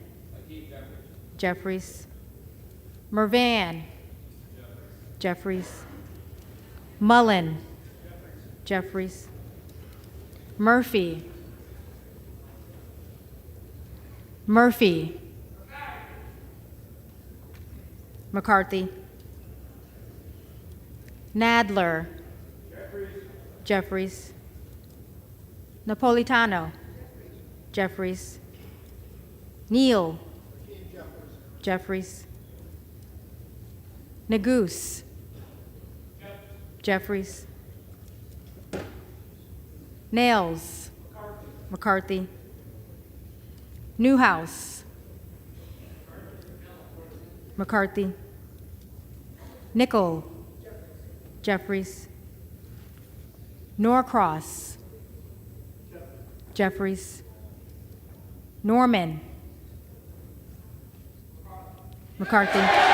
Jeffries. Mervan. Jeffries. Mullen. Jeffries. Murphy. Murphy. McCarthy. Nadler. Jeffries. Napolitano. Jeffries. Neal. Jeffries. Neguse. Jeffries. Nails. McCarthy. Newhouse. McCarthy. Nickel. Jeffries. Norcross. Jeffries. Norman. McCarthy.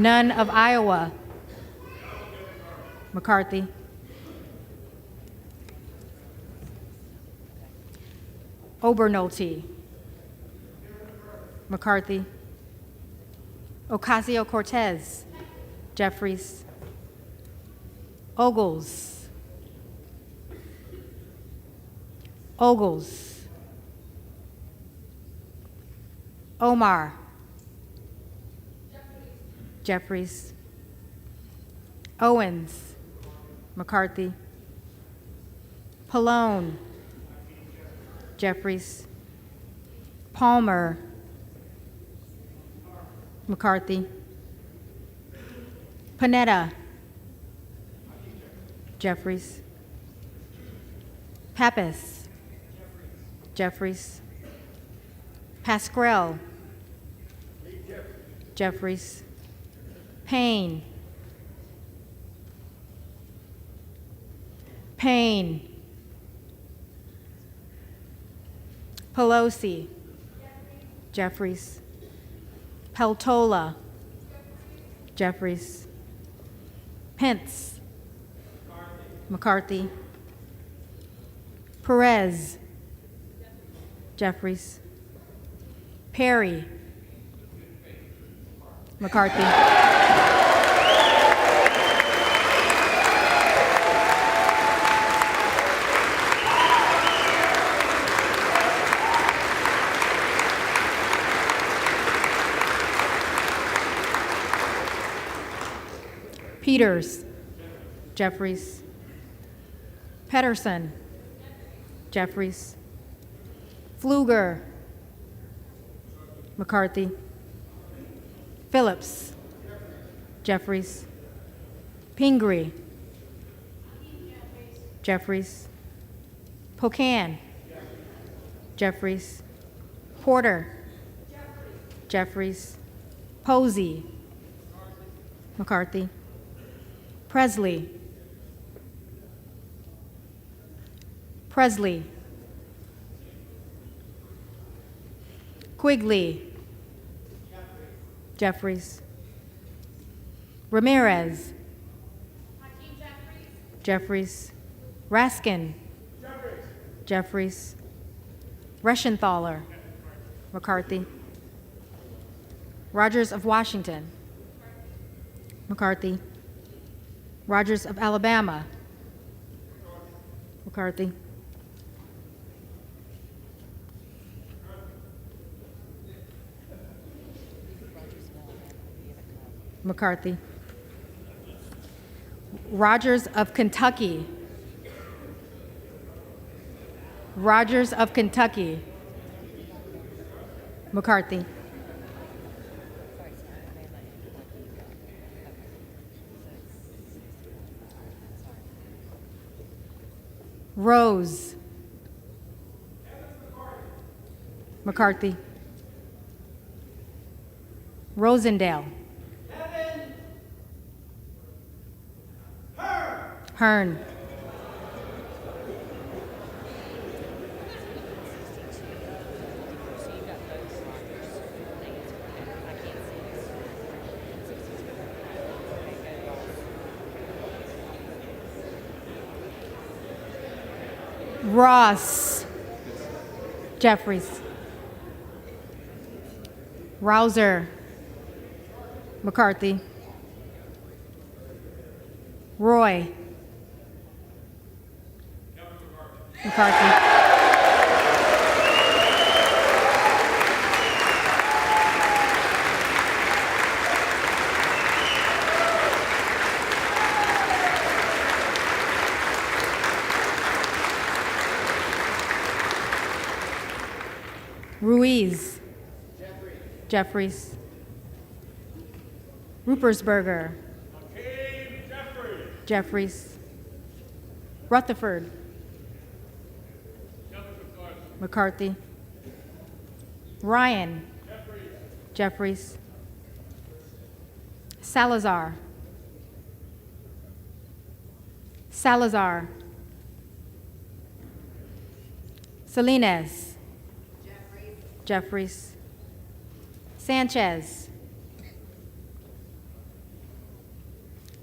None of Iowa. McCarthy. Obernolte. McCarthy. Ocasio-Cortez. Jeffries. Ogles. Ogles. Omar. Jeffries. Owens. McCarthy. Pallone. Jeffries. Palmer. McCarthy. Panetta. Jeffries. Pappas. Jeffries. Pascrell. Jeffries. Payne. Payne. Pelosi. Jeffries. Peltola. Jeffries. Pence. McCarthy. Perez. Jeffries. Perry. McCarthy. Peters. Jeffries. Pedersen. Jeffries. Pfluger. McCarthy. Phillips. Jeffries. Pingree. Jeffries. Pocan. Jeffries. Porter. Jeffries. Posey. McCarthy. Presley. Presley. Quigley. Jeffries. Ramirez. Jeffries. Raskin. Jeffries. Reschenthaler. McCarthy. Rogers of Washington. McCarthy. Rogers of Alabama. McCarthy. McCarthy. Rogers of Kentucky. Rogers of Kentucky. McCarthy. Rose. McCarthy. Rosendale. Hearn. Ross. Jeffries. Rouser. McCarthy. Roy. McCarthy. Ruiz. Jeffries. Ruppersberger. Jeffries. Rutherford. McCarthy. Ryan. Jeffries. Salazar. Salazar. Salinas. Jeffries. Sanchez.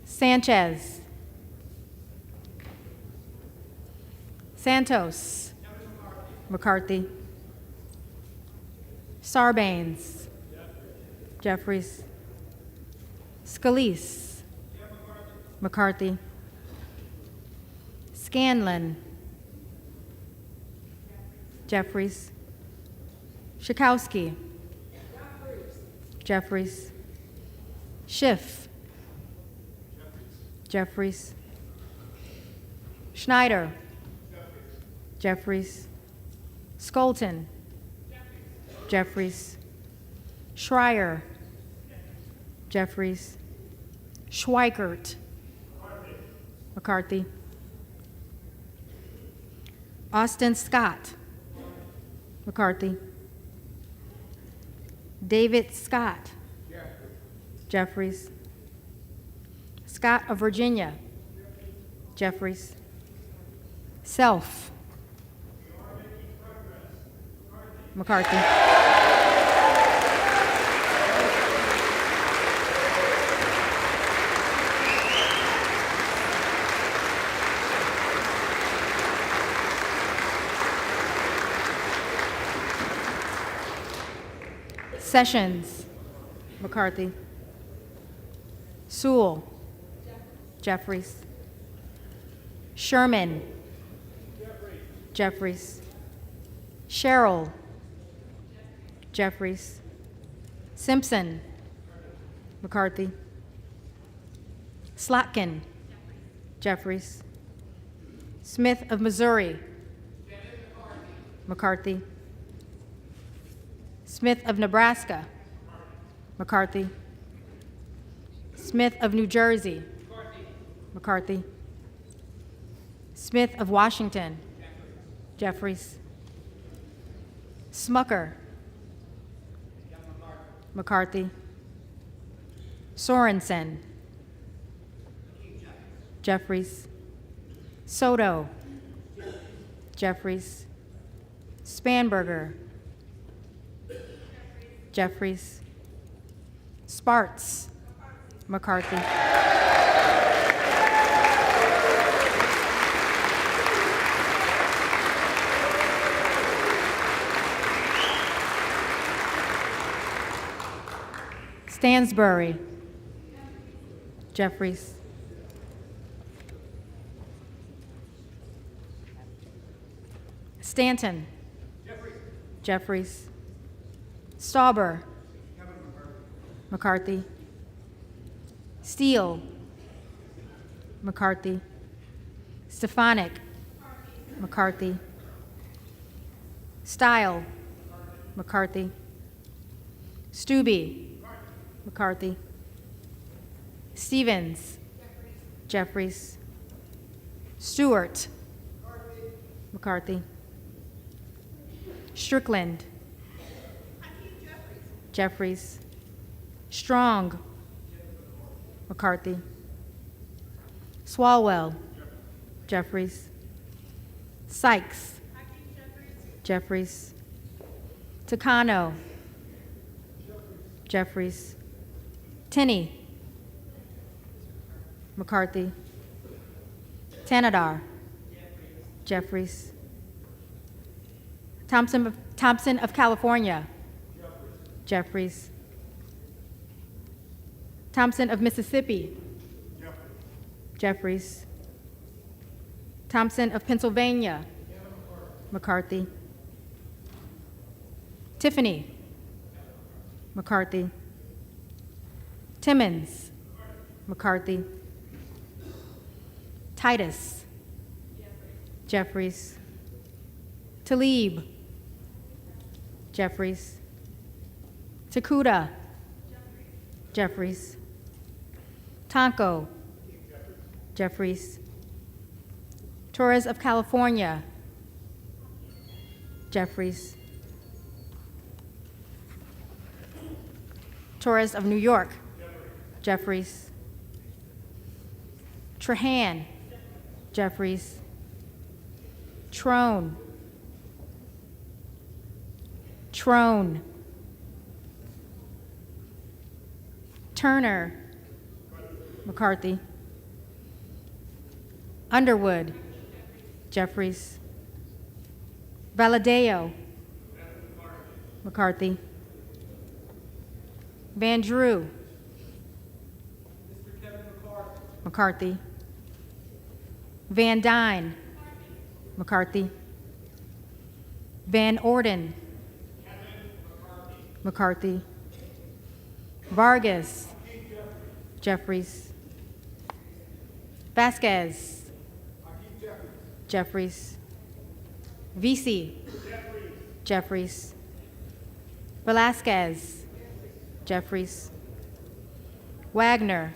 Sanchez. Santos. McCarthy. Sarbanes. Jeffries. Scalise. McCarthy. Scanlon. Jeffries. Schakowsky. Jeffries. Schiff. Jeffries. Schneider. Jeffries. Skolton. Jeffries. Schreier. Jeffries. Schweikert. McCarthy. Austin Scott. McCarthy. David Scott. Jeffries. Scott of Virginia. Jeffries. Self. McCarthy. Sessions, McCarthy. Sewell, Jeffries. Sherman, Jeffries. Sherrill, Jeffries. Simpson, McCarthy. Slotkin, Jeffries. Smith of Missouri, McCarthy. Smith of Nebraska, McCarthy. Smith of New Jersey, McCarthy. Smith of Washington, Jeffries. Smucker, McCarthy. Sorensen, Jeffries. Soto, Jeffries. Spanberger, Jeffries. Sparts, McCarthy. Stansbury, Jeffries. Stanton, Jeffries. Stauber, McCarthy. Steele, McCarthy. Stefanik, McCarthy. Stile, McCarthy. Stube, McCarthy. Stevens, Jeffries. Stewart, McCarthy. Strickland, Jeffries. Strong, McCarthy. Swalwell, Jeffries. Sykes, Jeffries. Takano, Jeffries. Tinney, McCarthy. Tanadar, Jeffries. Thompson of California, Jeffries. Thompson of Mississippi, Jeffries. Thompson of Pennsylvania, McCarthy. Tiffany, McCarthy. Timmons, McCarthy. Titus, Jeffries. Talib, Jeffries. Takuda, Jeffries. Tonko, Jeffries. Torres of California, Jeffries. Torres of New York, Jeffries. Trahan, Jeffries. Trone, Turner, McCarthy. Underwood, Jeffries. Valadeo, McCarthy. Van Drew, McCarthy. Van Dyne, McCarthy. Van Orden, McCarthy. Vargas, Jeffries. Vasquez, Jeffries. Vesey, Jeffries. Velasquez, Jeffries. Wagner,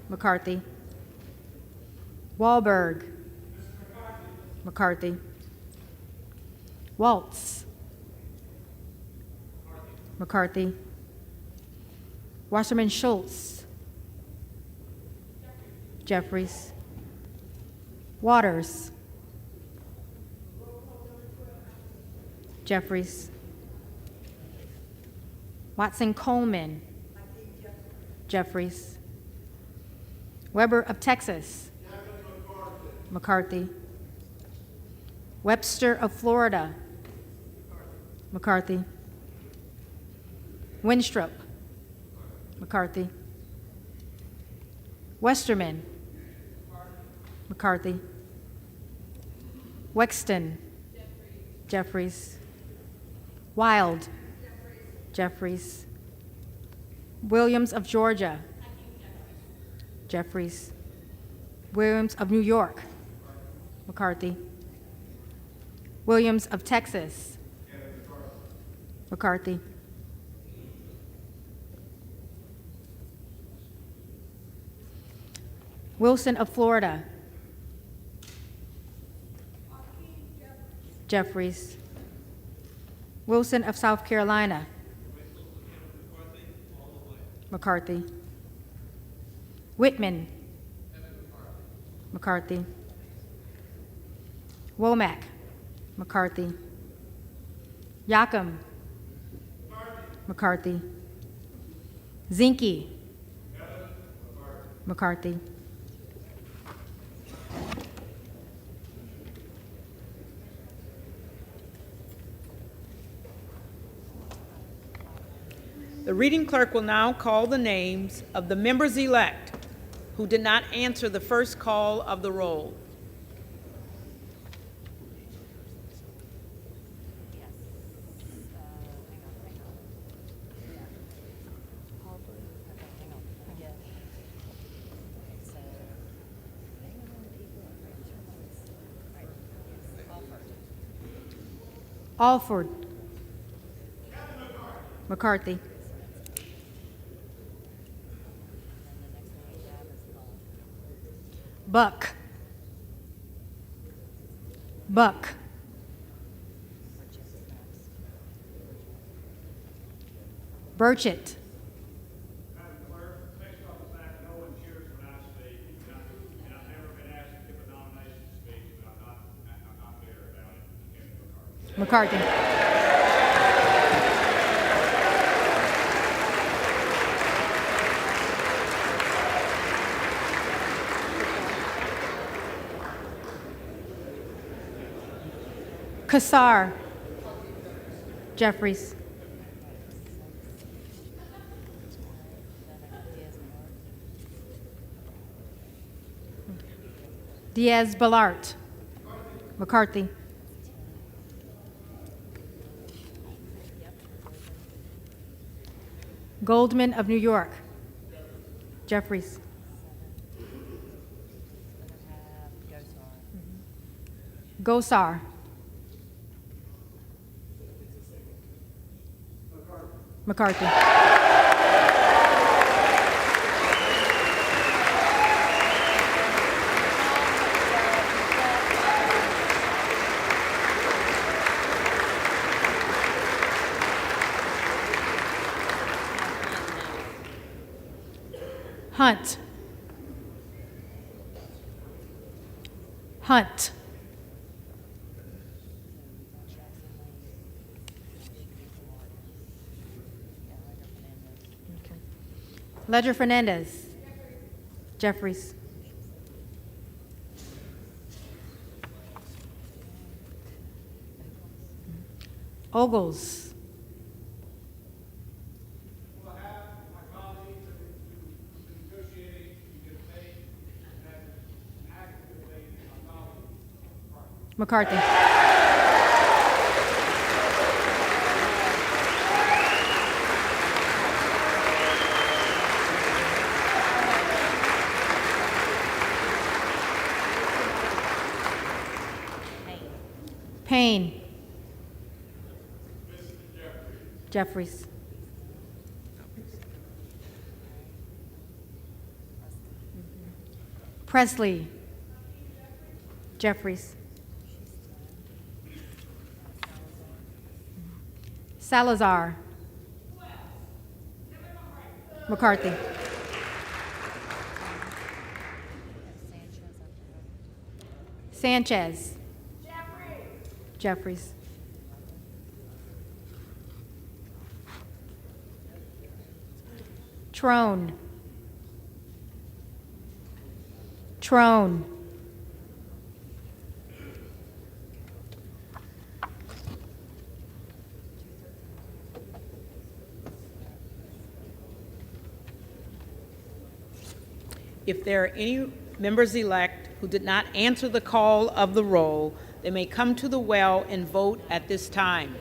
McCarthy. Wahlberg, McCarthy. Waltz, McCarthy. Wasserman Schultz, Jeffries. Waters, Jeffries. Watson Coleman. Jeffries. Weber of Texas. McCarthy. Webster of Florida. McCarthy. Winstrup. McCarthy. Westerman. McCarthy. Wexton. Jeffries. Wild. Jeffries. Williams of Georgia. Jeffries. Williams of New York. McCarthy. Williams of Texas. McCarthy. Wilson of Florida. Jeffries. Wilson of South Carolina. McCarthy. Whitman. McCarthy. Womack. McCarthy. Yacom. McCarthy. Zinke. McCarthy. The reading clerk will now call the names of the members-elect who did not answer the first call of the roll. Alford. McCarthy. Buck. Buck. Burchett. Madam Clerk, based on the fact no one cheers when I speak, and I've never been asked to give a nomination to speak, but I'm not bitter about it. Kevin McCarthy. McCarthy. Kassar. Jeffries. Diaz-Balart. McCarthy. Goldman of New York. Jeffries. Gosar. McCarthy. Hunt. Hunt. Ledger Fernandez. Jeffries. Ogles. Will have my colleagues who negotiating to get paid and have an active debate with my colleagues. McCarthy. Payne. Jeffries. Presley. Jeffries. Salazar. McCarthy. Sanchez. Jeffries. Trone. Trone. If there are any members-elect who did not answer the call of the roll, they may come to the well and vote at this time.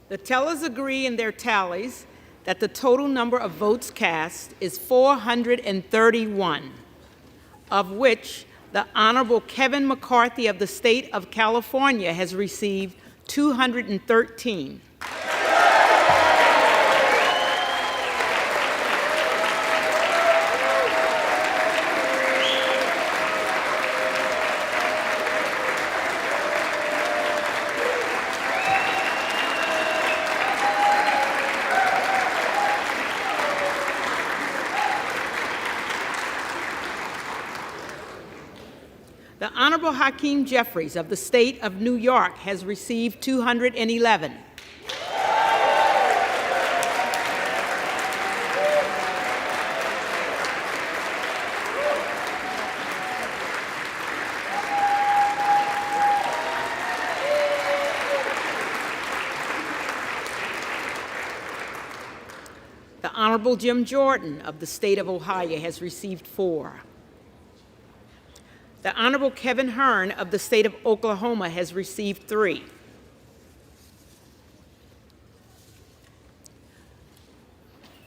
The tellers agree in their tallies that the total number of votes cast is 431, of which the Honorable Kevin McCarthy of the state of California has received 213. The Honorable Hakeem Jeffries of the state of New York has received 211. The Honorable Jim Jordan of the state of Ohio has received 4. The Honorable Kevin Hearn of the state of Oklahoma has received 3.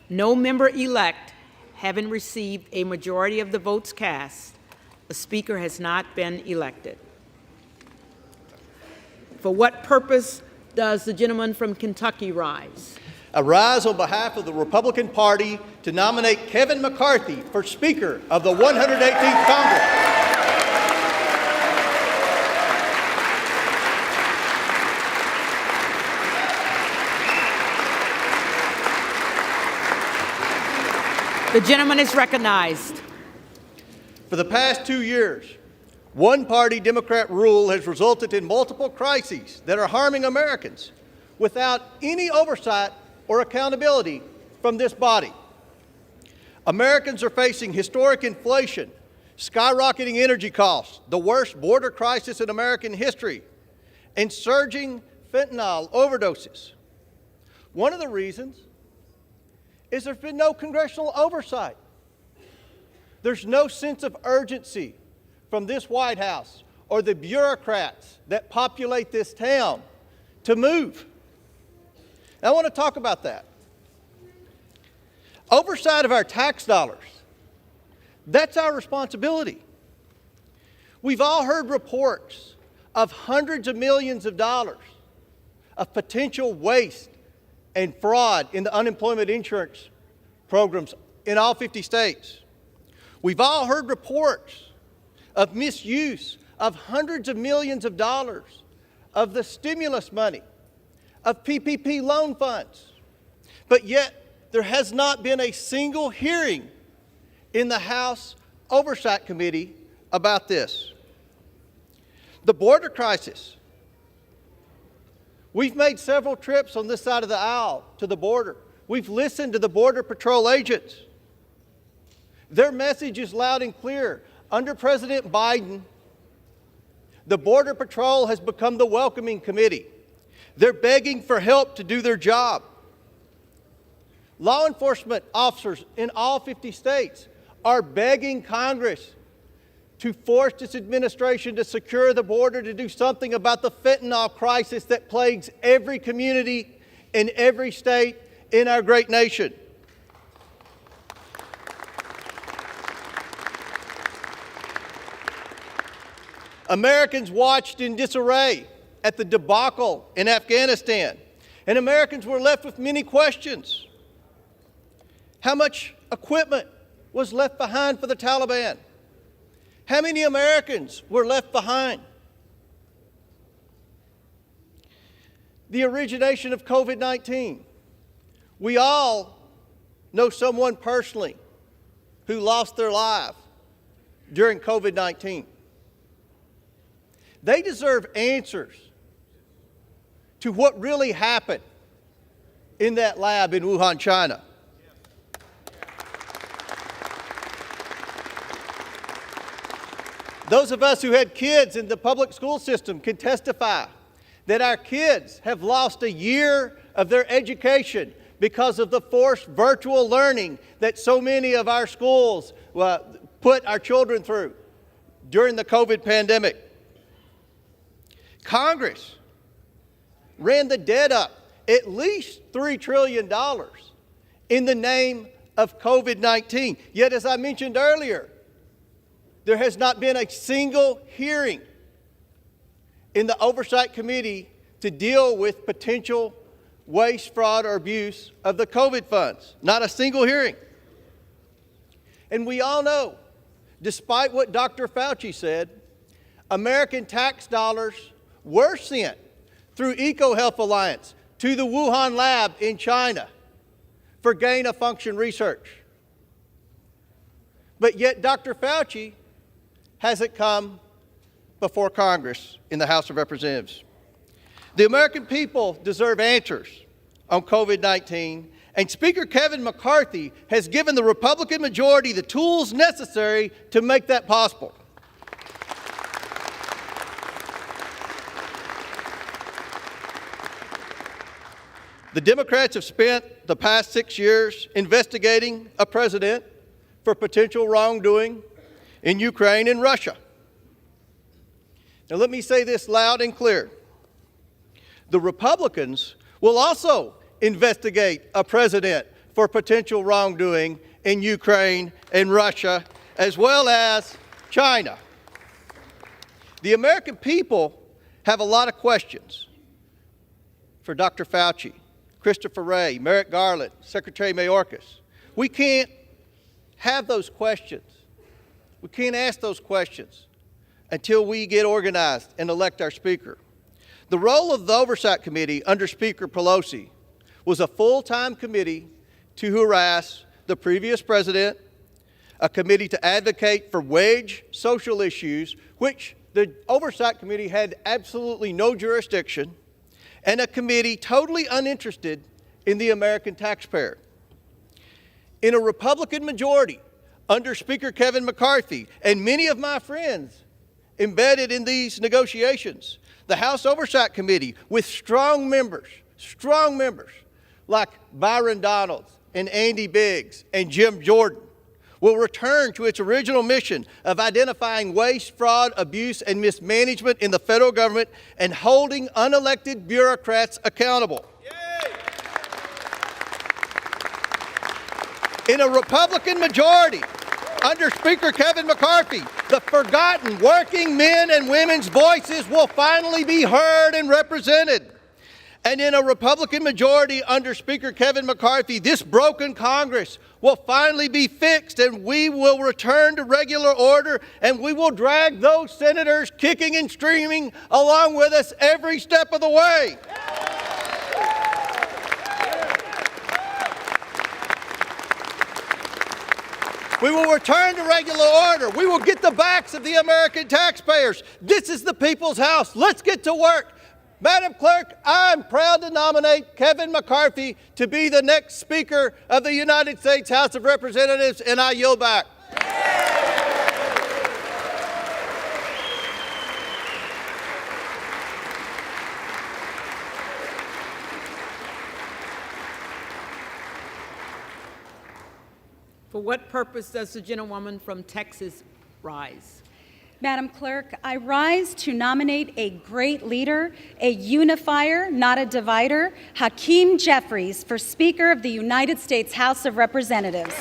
No member-elect having received a majority of the votes cast, the Speaker has not been elected. For what purpose does the gentleman from Kentucky rise? I rise on behalf of the Republican Party to nominate Kevin McCarthy for Speaker of the 118th Congress. The gentleman is recognized. For the past 2 years, one-party Democrat rule has resulted in multiple crises that are harming Americans without any oversight or accountability from this body. Americans are facing historic inflation, skyrocketing energy costs, the worst border crisis in American history, and surging fentanyl overdoses. One of the reasons is there's been no congressional oversight. There's no sense of urgency from this White House or the bureaucrats that populate this town to move. And I want to talk about that. Oversight of our tax dollars, that's our responsibility. We've all heard reports of hundreds of millions of dollars of potential waste and fraud in the unemployment insurance programs in all 50 states. We've all heard reports of misuse of hundreds of millions of dollars of the stimulus money, of PPP loan funds. But yet, there has not been a single hearing in the House Oversight Committee about this. The border crisis. We've made several trips on this side of the aisle to the border. We've listened to the Border Patrol agents. Their message is loud and clear. Under President Biden, the Border Patrol has become the welcoming committee. They're begging for help to do their job. Law enforcement officers in all 50 states are begging Congress to force this administration to secure the border, to do something about the fentanyl crisis that plagues every community in every state in our great nation. Americans watched in disarray at the debacle in Afghanistan, and Americans were left with many questions. How much equipment was left behind for the Taliban? How many Americans were left behind? The origination of COVID-19. We all know someone personally who lost their life during COVID-19. They deserve answers to what really happened in that lab in Wuhan, China. Those of us who had kids in the public school system can testify that our kids have lost a year of their education because of the forced virtual learning that so many of our schools put our children through during the COVID pandemic. Congress ran the debt up at least $3 trillion in the name of COVID-19. Yet, as I mentioned earlier, there has not been a single hearing in the Oversight Committee to deal with potential waste, fraud, or abuse of the COVID funds. Not a single hearing. And we all know, despite what Dr. Fauci said, American tax dollars were sent through EcoHealth Alliance to the Wuhan lab in China for gain-of-function research. But yet Dr. Fauci hasn't come before Congress in the House of Representatives. The American people deserve answers on COVID-19, and Speaker Kevin McCarthy has given the Republican majority the tools necessary to make that possible. The Democrats have spent the past 6 years investigating a president for potential wrongdoing in Ukraine and Russia. Now, let me say this loud and clear. The Republicans will also investigate a president for potential wrongdoing in Ukraine and Russia, as well as China. The American people have a lot of questions for Dr. Fauci, Christopher Wray, Merrick Garland, Secretary Mayorkas. We can't have those questions. We can't ask those questions until we get organized and elect our Speaker. The role of the Oversight Committee under Speaker Pelosi was a full-time committee to harass the previous president, a committee to advocate for wage social issues, which the Oversight Committee had absolutely no jurisdiction, and a committee totally uninterested in the American taxpayer. In a Republican majority under Speaker Kevin McCarthy and many of my friends embedded in these negotiations, the House Oversight Committee, with strong members like Byron Donalds and Andy Biggs and Jim Jordan, will return to its original mission of identifying waste, fraud, abuse, and mismanagement in the federal government and holding unelected bureaucrats accountable. In a Republican majority under Speaker Kevin McCarthy, the forgotten working men and women's voices will finally be heard and represented. And in a Republican majority under Speaker Kevin McCarthy, this broken Congress will finally be fixed, and we will return to regular order, and we will drag those senators kicking and screaming along with us every step of the way. We will return to regular order. We will get the backs of the American taxpayers. This is the people's house. Let's get to work. Madam Clerk, I'm proud to nominate Kevin McCarthy to be the next Speaker of the United States House of Representatives, and I yield back. For what purpose does the gentlewoman from Texas rise? Madam Clerk, I rise to nominate a great leader, a unifier, not a divider, Hakeem Jeffries, for Speaker of the United States House of Representatives.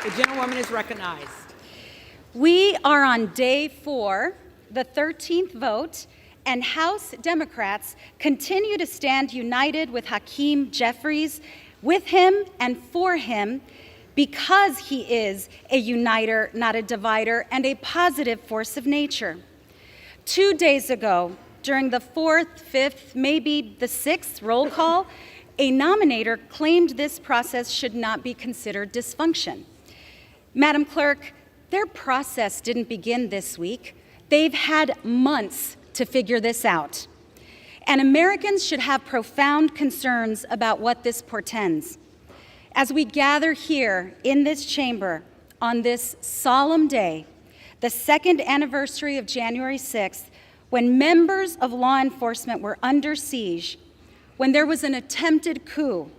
The gentlewoman is recognized. We are on day 4, the 13th vote, and House Democrats continue to stand united with Hakeem Jeffries, with him and for him, because he is a uniter, not a divider, and a positive force of nature. 2 days ago, during the 4th, 5th, maybe the 6th roll call, a nominator claimed this process should not be considered dysfunction. Madam Clerk, their process didn't begin this week. They've had months to figure this out. And Americans should have profound concerns about what this portends. As we gather here in this chamber on this solemn day, the 2nd anniversary of January 6th, when members of law enforcement were under siege, when there was an attempted coup,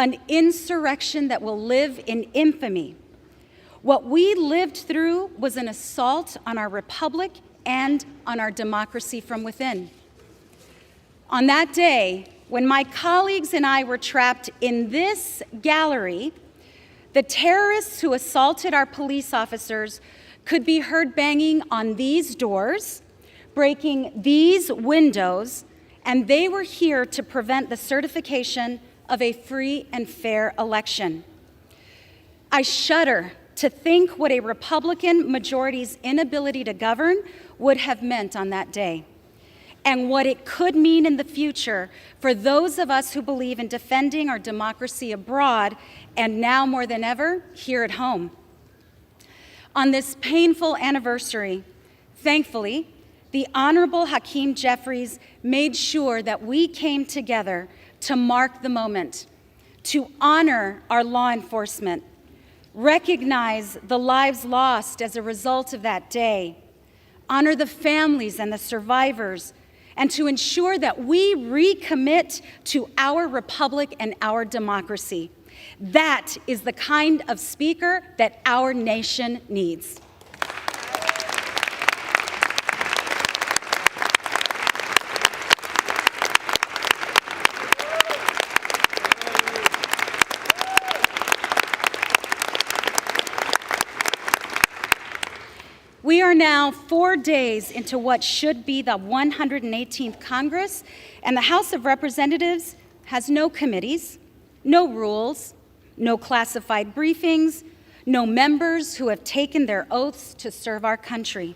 an insurrection that will live in infamy. What we lived through was an assault on our republic and on our democracy from within. On that day, when my colleagues and I were trapped in this gallery, the terrorists who assaulted our police officers could be heard banging on these doors, breaking these windows, and they were here to prevent the certification of a free and fair election. I shudder to think what a Republican majority's inability to govern would have meant on that day, and what it could mean in the future for those of us who believe in defending our democracy abroad and now more than ever here at home. On this painful anniversary, thankfully, the Honorable Hakeem Jeffries made sure that we came together to mark the moment, to honor our law enforcement, recognize the lives lost as a result of that day, honor the families and the survivors, and to ensure that we recommit to our republic and our democracy. That is the kind of speaker that our nation needs. We are now 4 days into what should be the 118th Congress, and the House of Representatives has no committees, no rules, no classified briefings, no members who have taken their oaths to serve our country.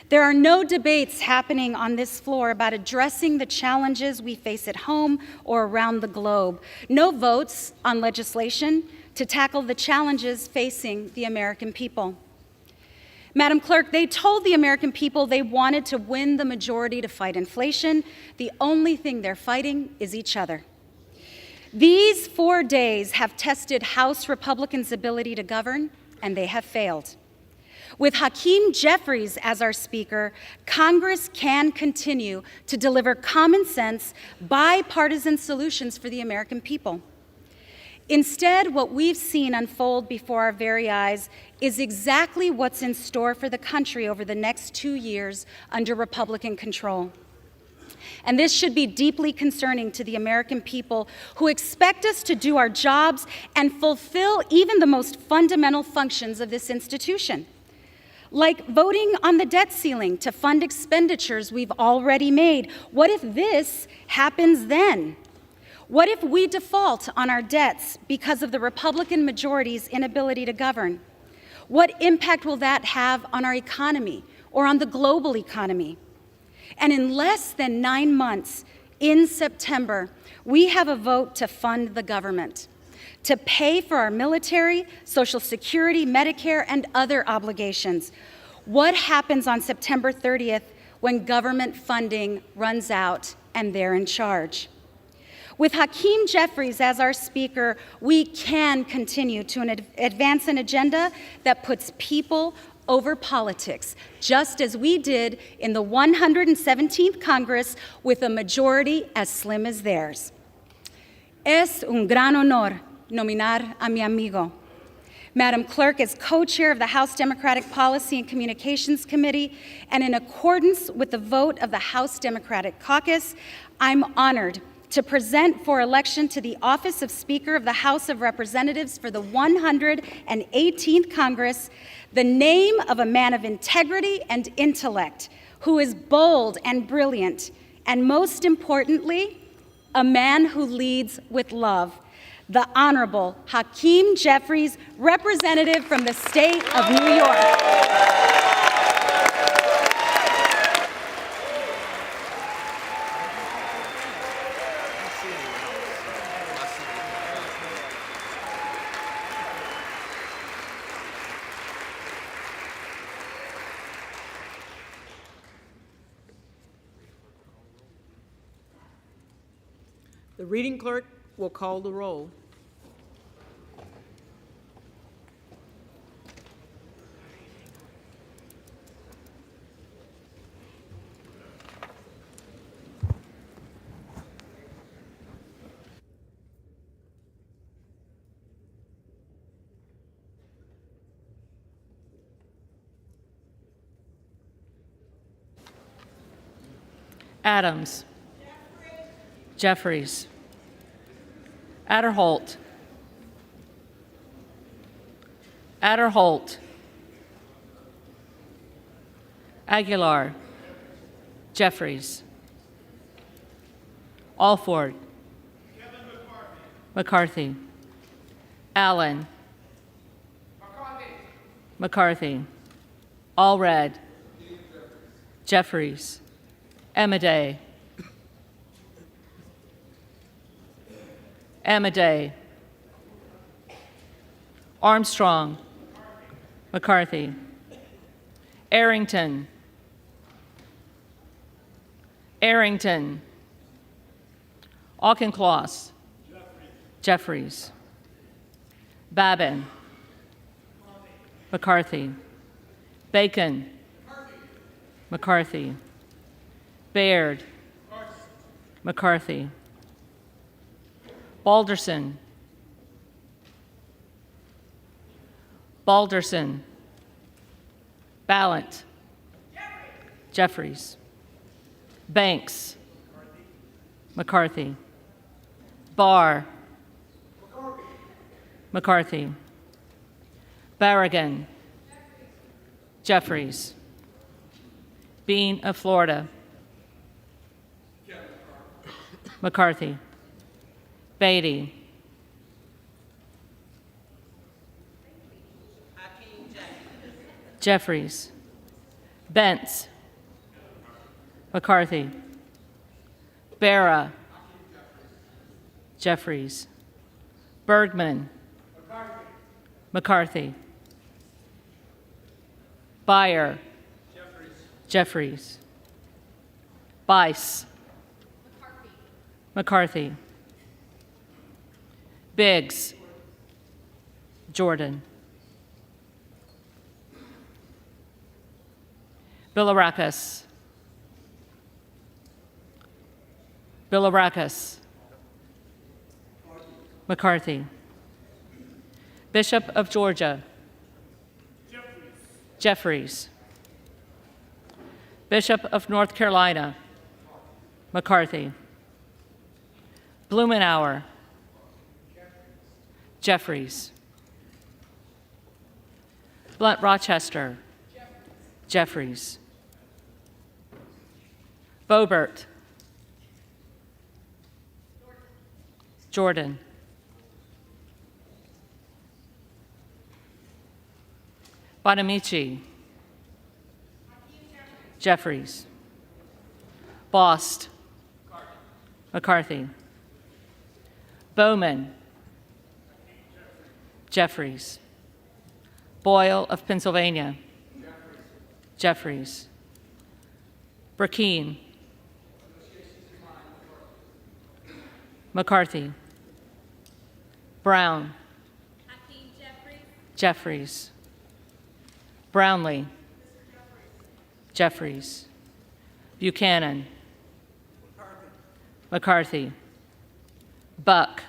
There are no debates happening on this floor about addressing the challenges we face at home or around the globe. No votes on legislation to tackle the challenges facing the American people. Madam Clerk, they told the American people they wanted to win the majority to fight inflation. The only thing they're fighting is each other. These 4 days have tested House Republicans' ability to govern, and they have failed. With Hakeem Jeffries as our Speaker, Congress can continue to deliver common sense, bipartisan solutions for the American people. Instead, what we've seen unfold before our very eyes is exactly what's in store for the country over the next 2 years under Republican control. And this should be deeply concerning to the American people who expect us to do our jobs and fulfill even the most fundamental functions of this institution, like voting on the debt ceiling to fund expenditures we've already made. What if this happens then? What if we default on our debts because of the Republican majority's inability to govern? What impact will that have on our economy or on the global economy? And in less than 9 months, in September, we have a vote to fund the government, to pay for our military, Social Security, Medicare, and other obligations. What happens on September 30th when government funding runs out and they're in charge? With Hakeem Jeffries as our Speaker, we can continue to advance an agenda that puts people over politics, just as we did in the 117th Congress with a majority as slim as theirs. Es un gran honor nominar a mi amigo. Madam Clerk, as co-chair of the House Democratic Policy and Communications Committee, and in accordance with the vote of the House Democratic Caucus, I'm honored to present for election to the office of Speaker of the House of Representatives for the 118th Congress the name of a man of integrity and intellect who is bold and brilliant, and most importantly, a man who leads with love, the Honorable Hakeem Jeffries, representative from the state of New York. The reading clerk will call the roll. Adams. Jeffries. Adderholt. Adderholt. Aguilar. Jeffries. Alford. McCarthy. Allen. McCarthy. Allred. Jeffries. Amaday. Amaday. Armstrong. McCarthy. Arrington. Arrington. Auchincloss. Jeffries. Babin. McCarthy. Bacon. McCarthy. Baird. McCarthy. Balderson. Balderson. Ballant. Jeffries. Banks. McCarthy. Barr. McCarthy. Barragan. Jeffries. Bean of Florida. McCarthy. Beatty. Jeffries. Bentz. McCarthy. Barra. Jeffries. Bergman. McCarthy. Beyer. Jeffries. Bice. McCarthy. Biggs. Jordan. Bilirakis. Bilirakis. McCarthy. Bishop of Georgia. Jeffries. Bishop of North Carolina. McCarthy. Blumenauer. Jeffries. Blunt Rochester. Jeffries. Boebert. Jordan. Bonamici. Jeffries. Bost. McCarthy. Bowman. Jeffries. Boyle of Pennsylvania. Jeffries. Burkeen. McCarthy. Brown. Jeffries. Brownlee. Jeffries. Buchanan. McCarthy. Buck.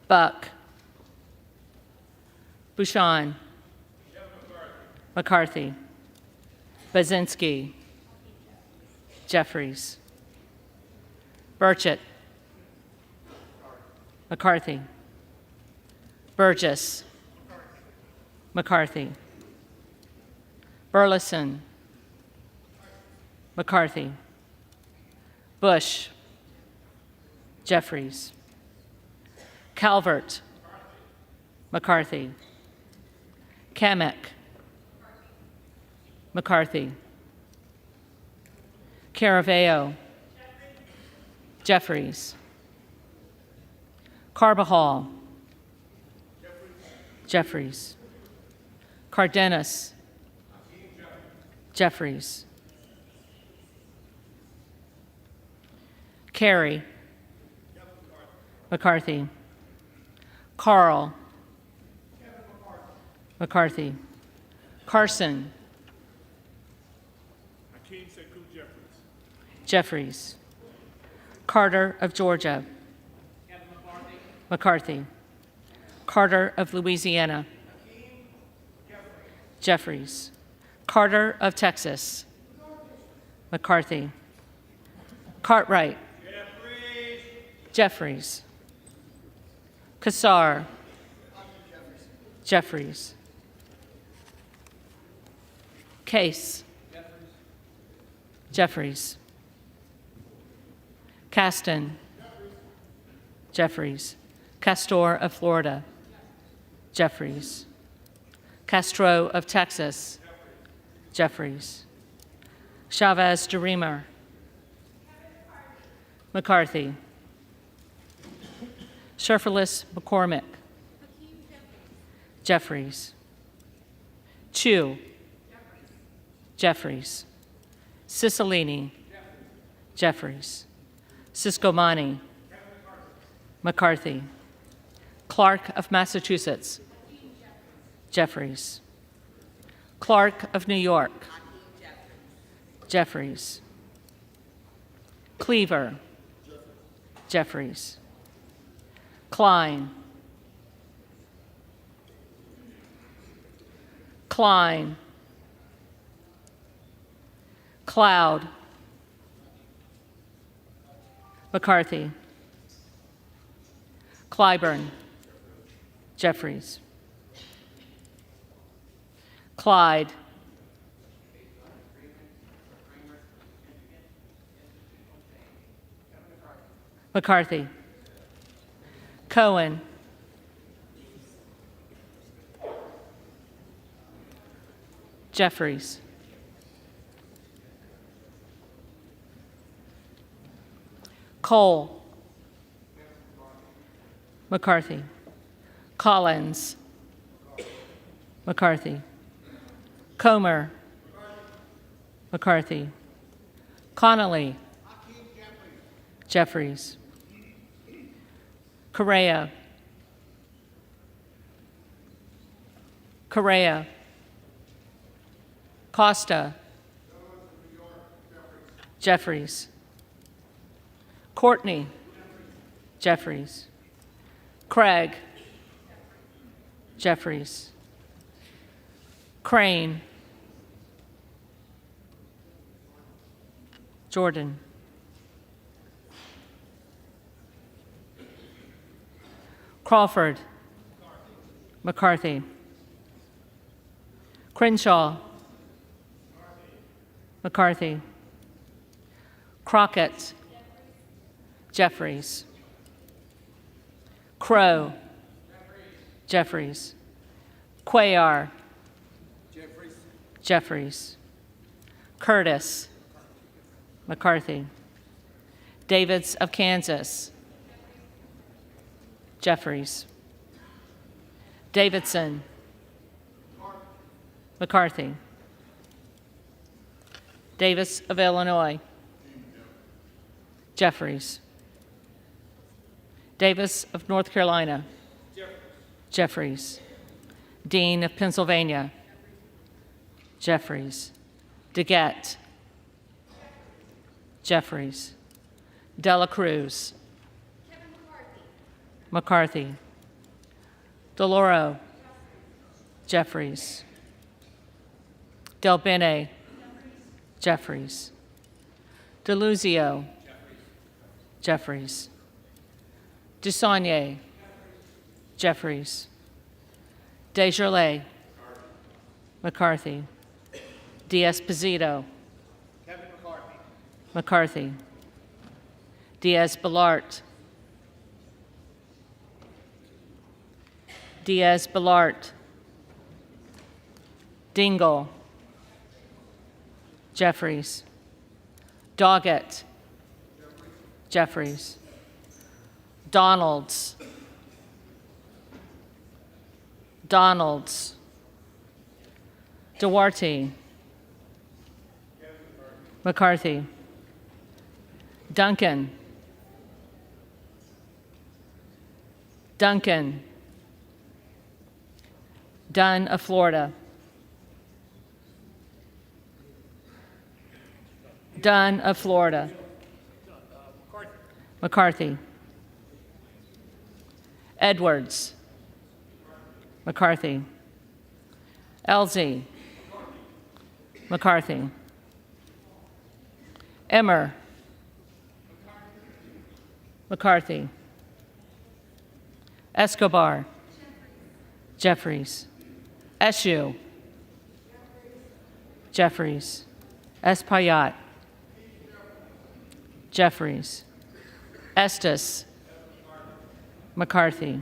Buck. Bouchon. McCarthy. Bazinski. Jeffries. Burchett. McCarthy. Burgess. McCarthy. Burleson. McCarthy. Bush. Jeffries. Calvert. McCarthy. Kamek. McCarthy. Caraveo. Jeffries. Carbajal. Jeffries. Cardenas. Jeffries. Carey. McCarthy. Carl. McCarthy. Carson. Jeffries. Carter of Georgia. McCarthy. Carter of Louisiana. Jeffries. Carter of Texas. McCarthy. Cartwright. Jeffries. Kassar. Jeffries. Case. Jeffries. Caston. Jeffries. Castor of Florida. Jeffries. Castro of Texas. Jeffries. Chavez de Reamer. McCarthy. Sherferless McCormick. Jeffries. Chu. Jeffries. Cicilline. Jeffries. Siscomani. McCarthy. Clark of Massachusetts. Jeffries. Clark of New York. Jeffries. Cleaver. Jeffries. Klein. Klein. Cloud. McCarthy. Clyburn. Jeffries. Clyde. McCarthy. Cohen. Jeffries. Cole. McCarthy. Collins. McCarthy. Comer. McCarthy. Connolly. Jeffries. Correa. Correa. Costa. Jeffries. Courtney. Jeffries. Craig. Jeffries. Crane. Jordan. Crawford. McCarthy. Crenshaw. McCarthy. Crockett. Jeffries. Crow. Jeffries. Cuellar. Jeffries. Curtis. McCarthy. Davids of Kansas. Jeffries. Davidson. McCarthy. Davis of Illinois. Jeffries. Davis of North Carolina. Jeffries. Dean of Pennsylvania. Jeffries. DeGette. Jeffries. Dela Cruz. McCarthy. DeLauro. Jeffries. Del Bene. Jeffries. DeLuzio. Jeffries. Dusaunier. Jeffries. Desjardins. McCarthy. D'Esposito. McCarthy. Diaz-Balart. Diaz-Balart. Dingle. Jeffries. Doggett. Jeffries. Donalds. Donalds. Duarte. McCarthy. Duncan. Duncan. Dunn of Florida. Dunn of Florida. McCarthy. Edwards. McCarthy. Elsie. McCarthy. Emmer. McCarthy. Escobar. Jeffries. Eshoo. Jeffries. Espaillat. Jeffries. Estes. McCarthy.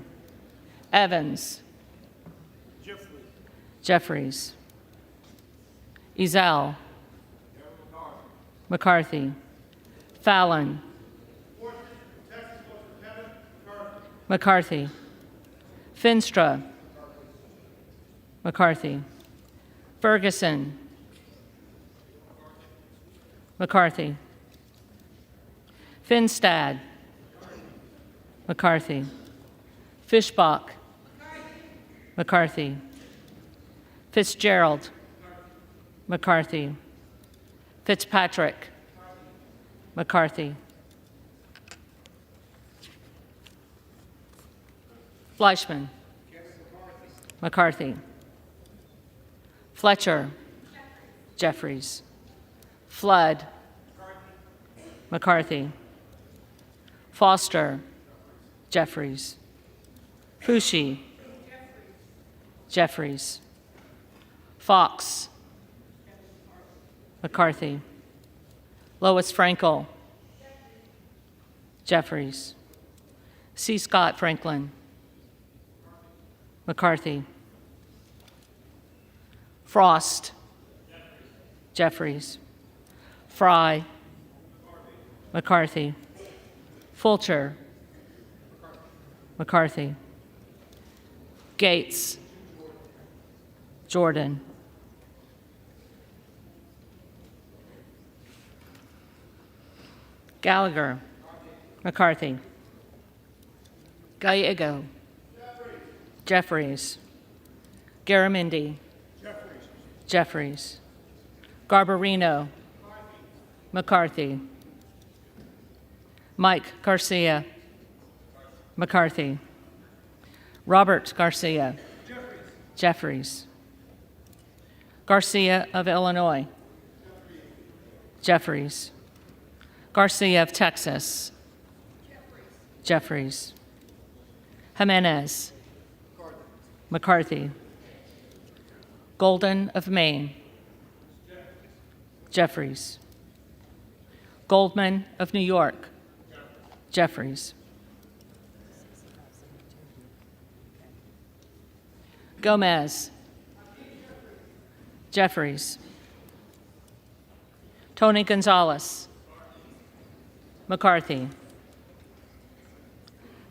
Evans. Jeffries. Ezell. McCarthy. Fallon. McCarthy. Finstra. McCarthy. Ferguson. McCarthy. Finstad. McCarthy. Fishbach. McCarthy. Fitzgerald. McCarthy. Fitzpatrick. McCarthy. Fleischman. McCarthy. Fletcher. Jeffries. Flood. McCarthy. Foster. Jeffries. Fushi. Jeffries. Fox. McCarthy. Lois Frankel. Jeffries. C. Scott Franklin. McCarthy. Frost. Jeffries. Fry. McCarthy. Fulcher. McCarthy. Gates. Jordan. Gallagher. McCarthy. Gallego. Jeffries. Garamendi. Jeffries. Garbarino. McCarthy. Mike Garcia. McCarthy. Robert Garcia. Jeffries. Garcia of Illinois. Jeffries. Garcia of Texas. Jeffries. Jimenez. McCarthy. Golden of Maine. Jeffries. Goldman of New York. Jeffries. Gomez. Jeffries. Tony Gonzalez. McCarthy.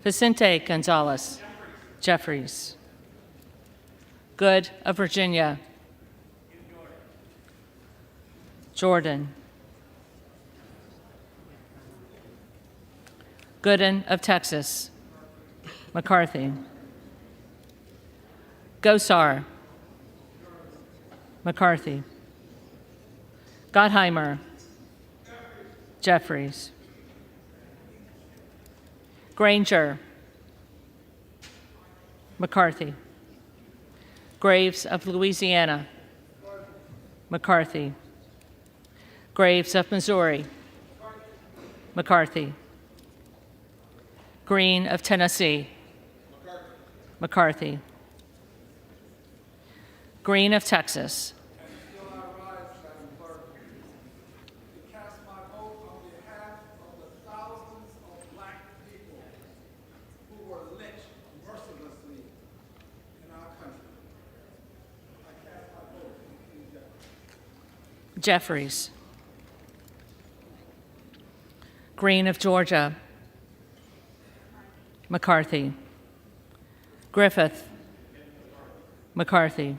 Vicente Gonzalez. Jeffries. Good of Virginia. Jordan. Gooden of Texas. McCarthy. Gosar. McCarthy. Gottheimer. Jeffries. Granger. McCarthy. Graves of Louisiana. McCarthy. Graves of Missouri. McCarthy. Green of Tennessee. McCarthy. Green of Texas. And still I rise, Madam Clerk, to cast my vote on behalf of the thousands of black people who were lynched mercilessly in our country. I cast my vote on King Jeffries. Jeffries. Green of Georgia. McCarthy. Griffith. McCarthy.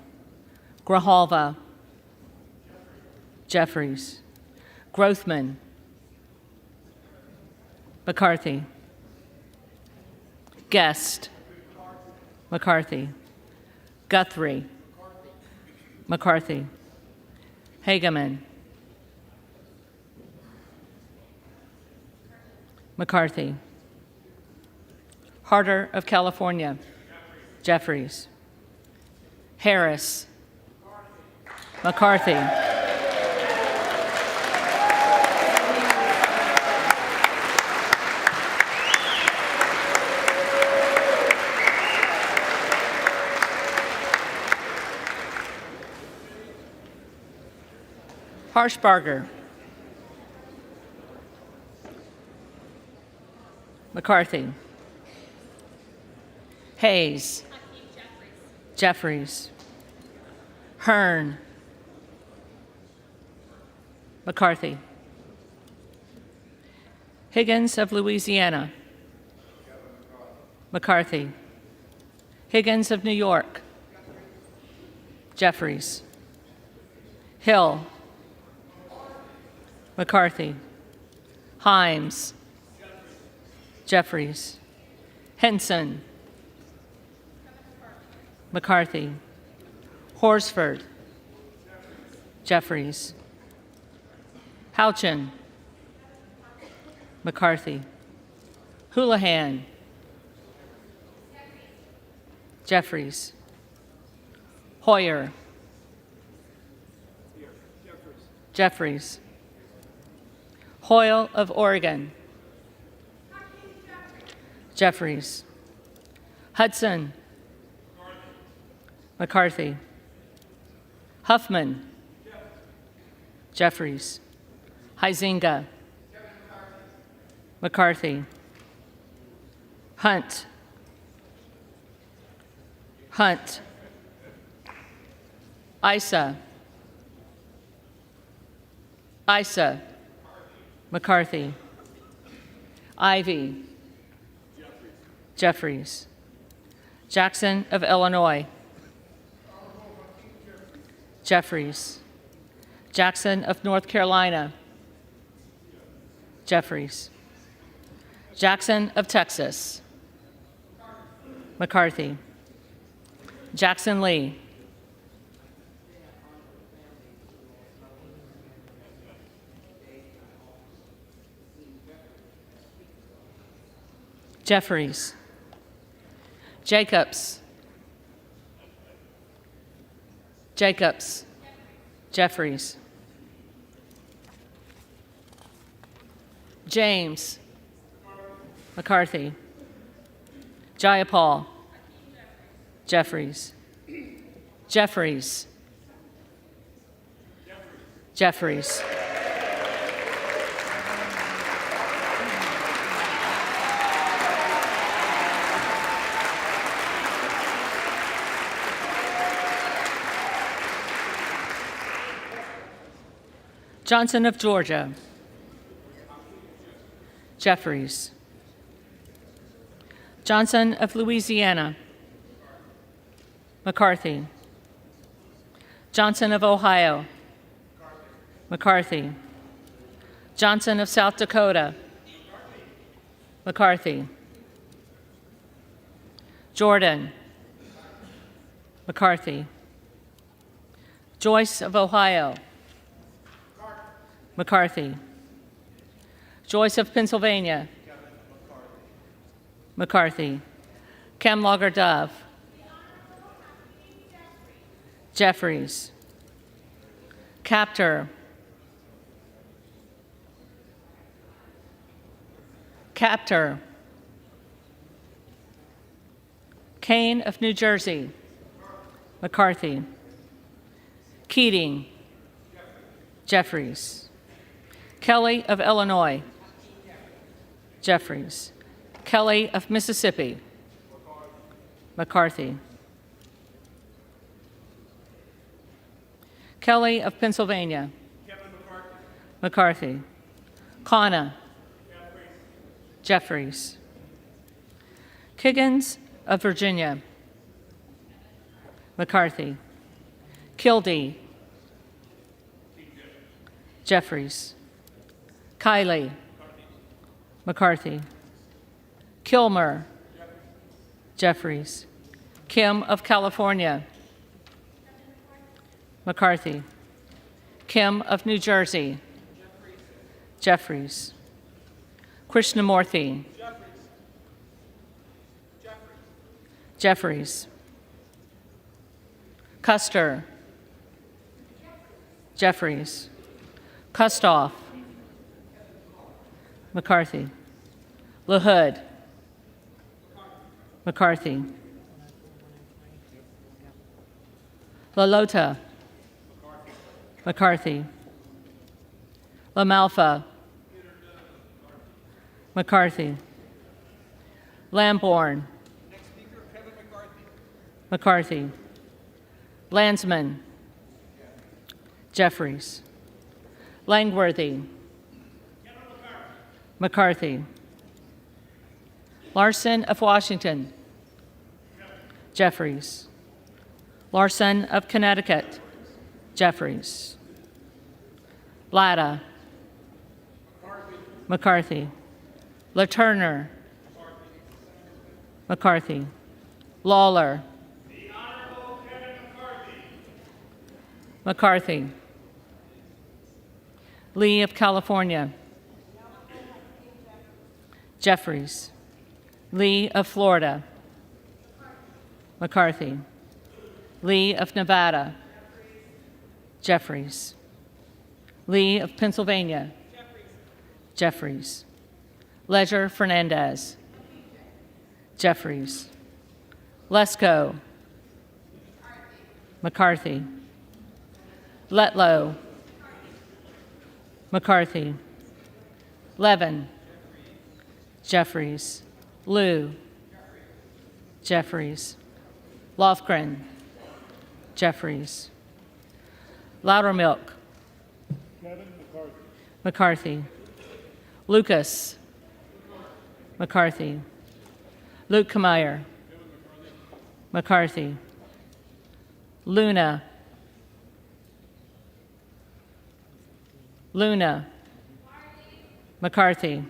Grijalva. Jeffries. Grothman. McCarthy. Guest. McCarthy. Guthrie. McCarthy. Hageman. McCarthy. Harder of California. Jeffries. Harris. McCarthy. Harshbarger. McCarthy. Hayes. Jeffries. Hearn. McCarthy. Higgins of Louisiana. McCarthy. Higgins of New York. Jeffries. Hill. McCarthy. Himes. Jeffries. Henson. McCarthy. Horsford. Jeffries. Houchin. McCarthy. Houlihan. Jeffries. Hoyer. Jeffries. Hoyle of Oregon. Jeffries. Hudson. McCarthy. Huffman. Jeffries. Huizinga. McCarthy. Hunt. Hunt. Issa. Issa. McCarthy. Ivy. Jeffries. Jackson of Illinois. Jeffries. Jackson of North Carolina. Jeffries. Jackson of Texas. McCarthy. Jackson Lee. Jeffries. Jacobs. Jacobs. Jeffries. James. McCarthy. Jayapal. Jeffries. Jeffries. Jeffries. Johnson of Georgia. Jeffries. Johnson of Louisiana. McCarthy. Johnson of Ohio. McCarthy. Johnson of South Dakota. McCarthy. Jordan. McCarthy. Joyce of Ohio. McCarthy. Joyce of Pennsylvania. McCarthy. Camlogger Dove. Jeffries. Captor. Captor. Kane of New Jersey. McCarthy. Keating. Jeffries. Kelly of Illinois. Jeffries. Kelly of Mississippi. McCarthy. Kelly of Pennsylvania. McCarthy. Kana. Jeffries. Kiggins of Virginia. McCarthy. Kildee. Jeffries. Kiley. McCarthy. Kilmer. Jeffries. Kim of California. McCarthy. Kim of New Jersey. Jeffries. Krishnamurthy. Jeffries. Custer. Jeffries. Kustoff. McCarthy. LaHood. McCarthy. LaLota. McCarthy. LaMalfa, McCarthy, Lamborn, McCarthy, Landsman, Jeffries, Langworthy, McCarthy, Larson of Washington, Jeffries, Larson of Connecticut, Jeffries, Latta, McCarthy, LaTurner, McCarthy, Lawler, McCarthy, Lee of California, Jeffries, Lee of Florida, McCarthy, Lee of Nevada, Jeffries, Lee of Pennsylvania, Jeffries, Leisure Fernandez, Jeffries, Lesko, McCarthy, Letlow, McCarthy, Levin, Jeffries, Liu, Jeffries, Lofgren, Jeffries, Loudermilk, McCarthy, Lucas, McCarthy, Luke Kameyer, McCarthy, Luna, McCarthy,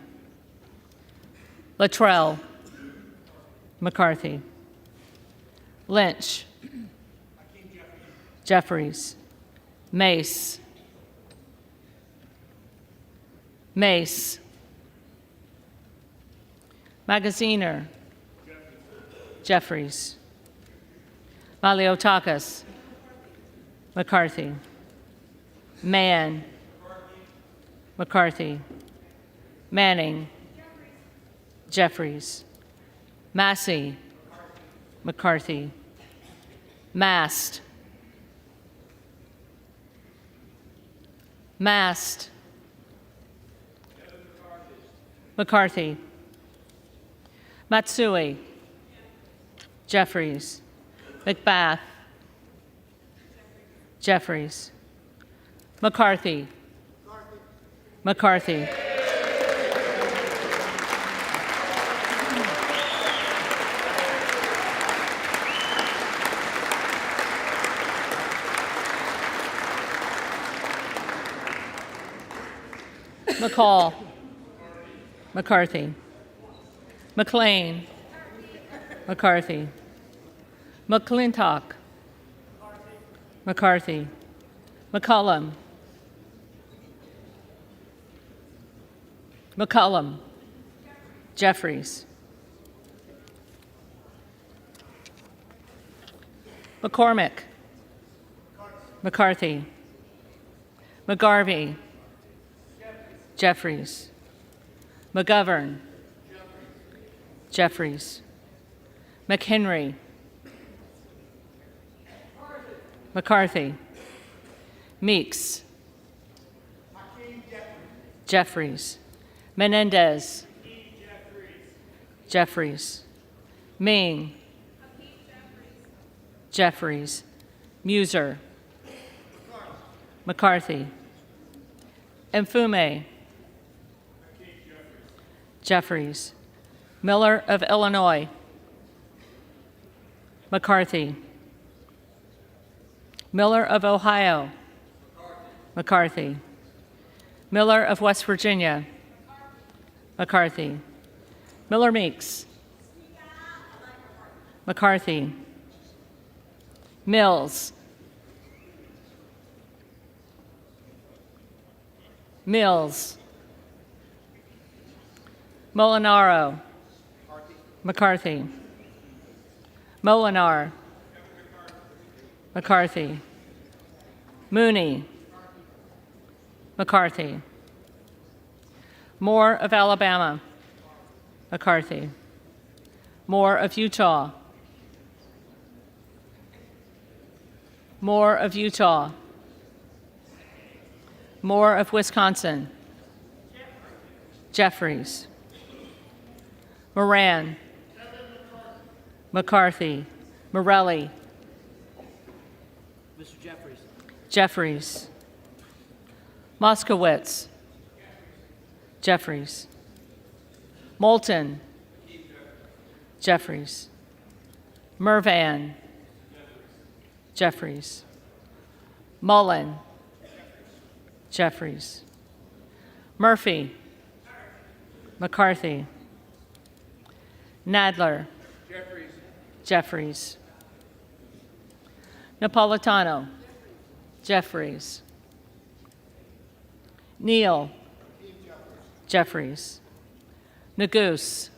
Luttrell, McCarthy, Lynch, Jeffries, Mace, Magaziner, Jeffries, Maliotakis, McCarthy, Mann, McCarthy, Manning, Jeffries, Massey, McCarthy, Mast, McCarthy, Matsui, Jeffries, McBath, Jeffries, McCarthy, McCarthy, McCall, McCarthy, McLean, McCarthy, McClintock, McCarthy, McCollum, Jeffries, McCormick, McCarthy, McGarvey, Jeffries, McGovern, Jeffries, McHenry, McCarthy, Meeks, Jeffries, Menendez, Jeffries, Ming, Jeffries, Muser, McCarthy, Mfume, Jeffries, Miller of Illinois, McCarthy, Miller of Ohio, McCarthy, Miller of West Virginia, McCarthy, Miller Meeks, McCarthy, Mills, Molinaro, McCarthy, Molinar, McCarthy, Mooney, McCarthy, Moore of Alabama, McCarthy, Moore of Utah, Moore of Wisconsin. Jeffries. Moran. McCarthy. Morelli. Mr. Jeffries. Jeffries. Moskowitz. Jeffries. Moulton. Jeffries. Mervan. Jeffries. Mullen. Jeffries. Murphy. McCarthy. Nadler. Jeffries. Napolitano. Jeffries. Neal. Jeffries. Nagoose.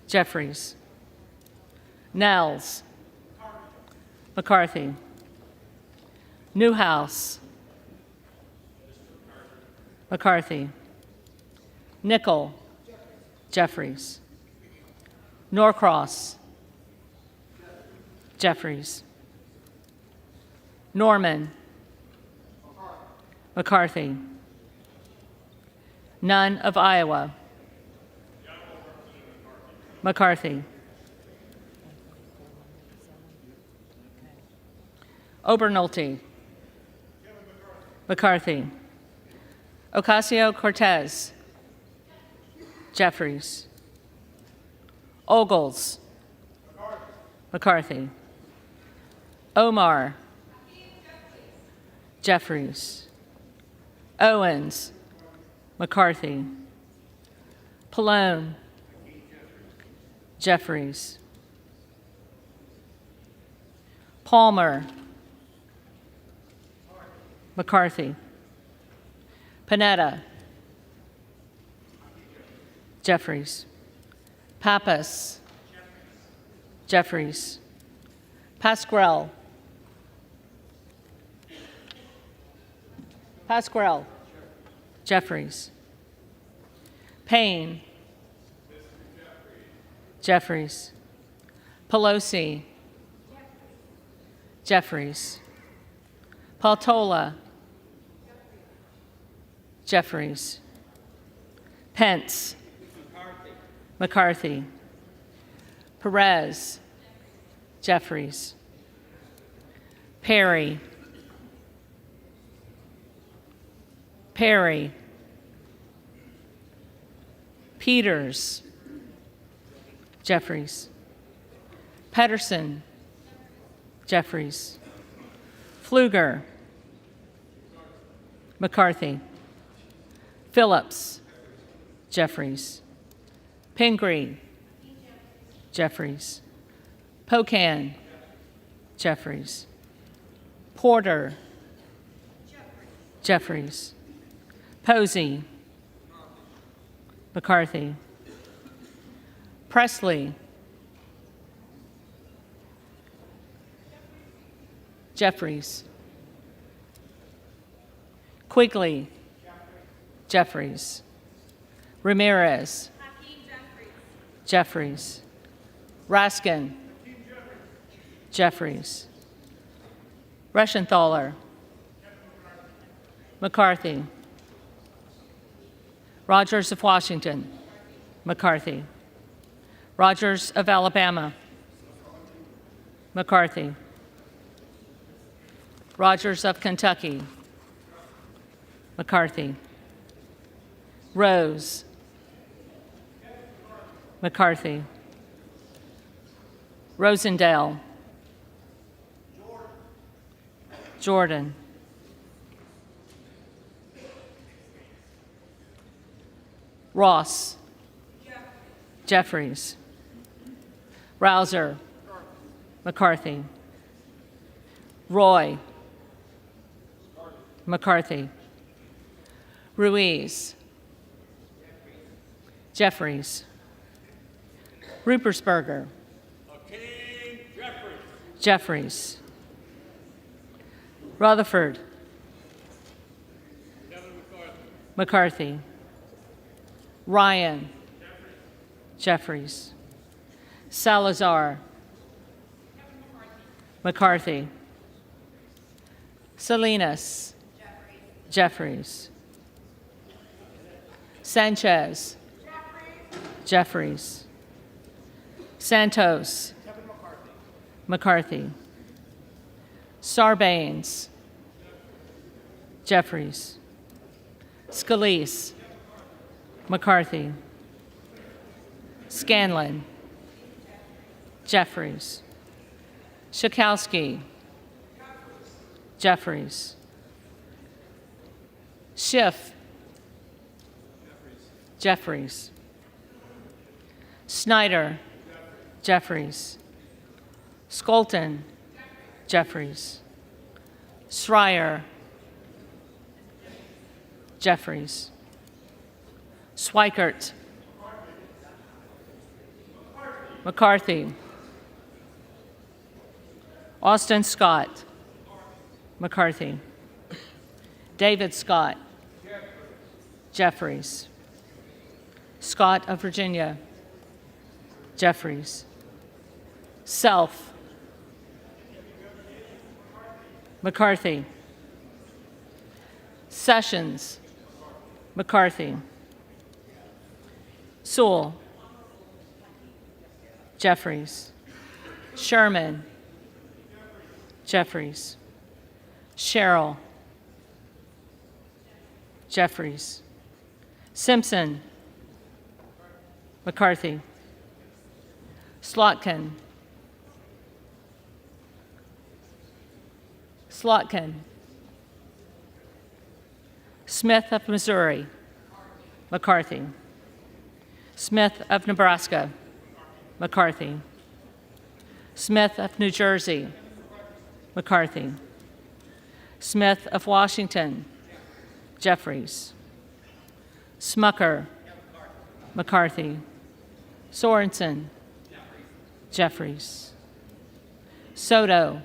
Jeffries. Nels. McCarthy. Newhouse. McCarthy. Nickel. Jeffries. Norcross. Jeffries. Norman. McCarthy. Nunn of Iowa. McCarthy. Obernolte. McCarthy. Ocasio-Cortez. Jeffries. Ogles. McCarthy. Omar. Jeffries. Owens. McCarthy. Pallone. Jeffries. Palmer. McCarthy. Panetta. Jeffries. Pappas. Jeffries. Pasquarel. Pasquarel. Jeffries. Payne. Jeffries. Pelosi. Jeffries. Paltola. Jeffries. Pence. McCarthy. Perez. Jeffries. Perry. Perry. Peters. Jeffries. Pedersen. Jeffries. Pfluger. McCarthy. Phillips. Jeffries. Pingree. Jeffries. Pocan. Jeffries. Porter. Jeffries. Posey. McCarthy. Presley. Jeffries. Quigley. Jeffries. Ramirez. Jeffries. Raskin. Jeffries. Reschenthaler. McCarthy. Rogers of Washington. McCarthy. Rogers of Alabama. McCarthy. Rogers of Kentucky. McCarthy. Rose. McCarthy. Rosendale. Jordan. Ross. Jeffries. Rouser. McCarthy. Roy. McCarthy. Ruiz. Jeffries. Rupersberger. Jeffries. Rutherford. McCarthy. Ryan. Jeffries. Salazar. McCarthy. Salinas. Jeffries. Sanchez. Jeffries. Santos. McCarthy. Sarbanes. Jeffries. Scalise. McCarthy. Scanlon. Jeffries. Schakowsky. Jeffries. Schiff. Jeffries. Snyder. Jeffries. Skolton. Jeffries. Schreier. Jeffries. Swikert. McCarthy. Austin Scott. McCarthy. David Scott. Jeffries. Scott of Virginia. Jeffries. Self. McCarthy. Sessions. McCarthy. Sewell. Jeffries. Sherman. Jeffries. Sherrill. Jeffries. Simpson. McCarthy. Slotkin. Slotkin. Smith of Missouri. McCarthy. Smith of Nebraska. McCarthy. Smith of New Jersey. McCarthy. Smith of Washington. Jeffries. Smucker. McCarthy. Sorensen. Jeffries. Soto.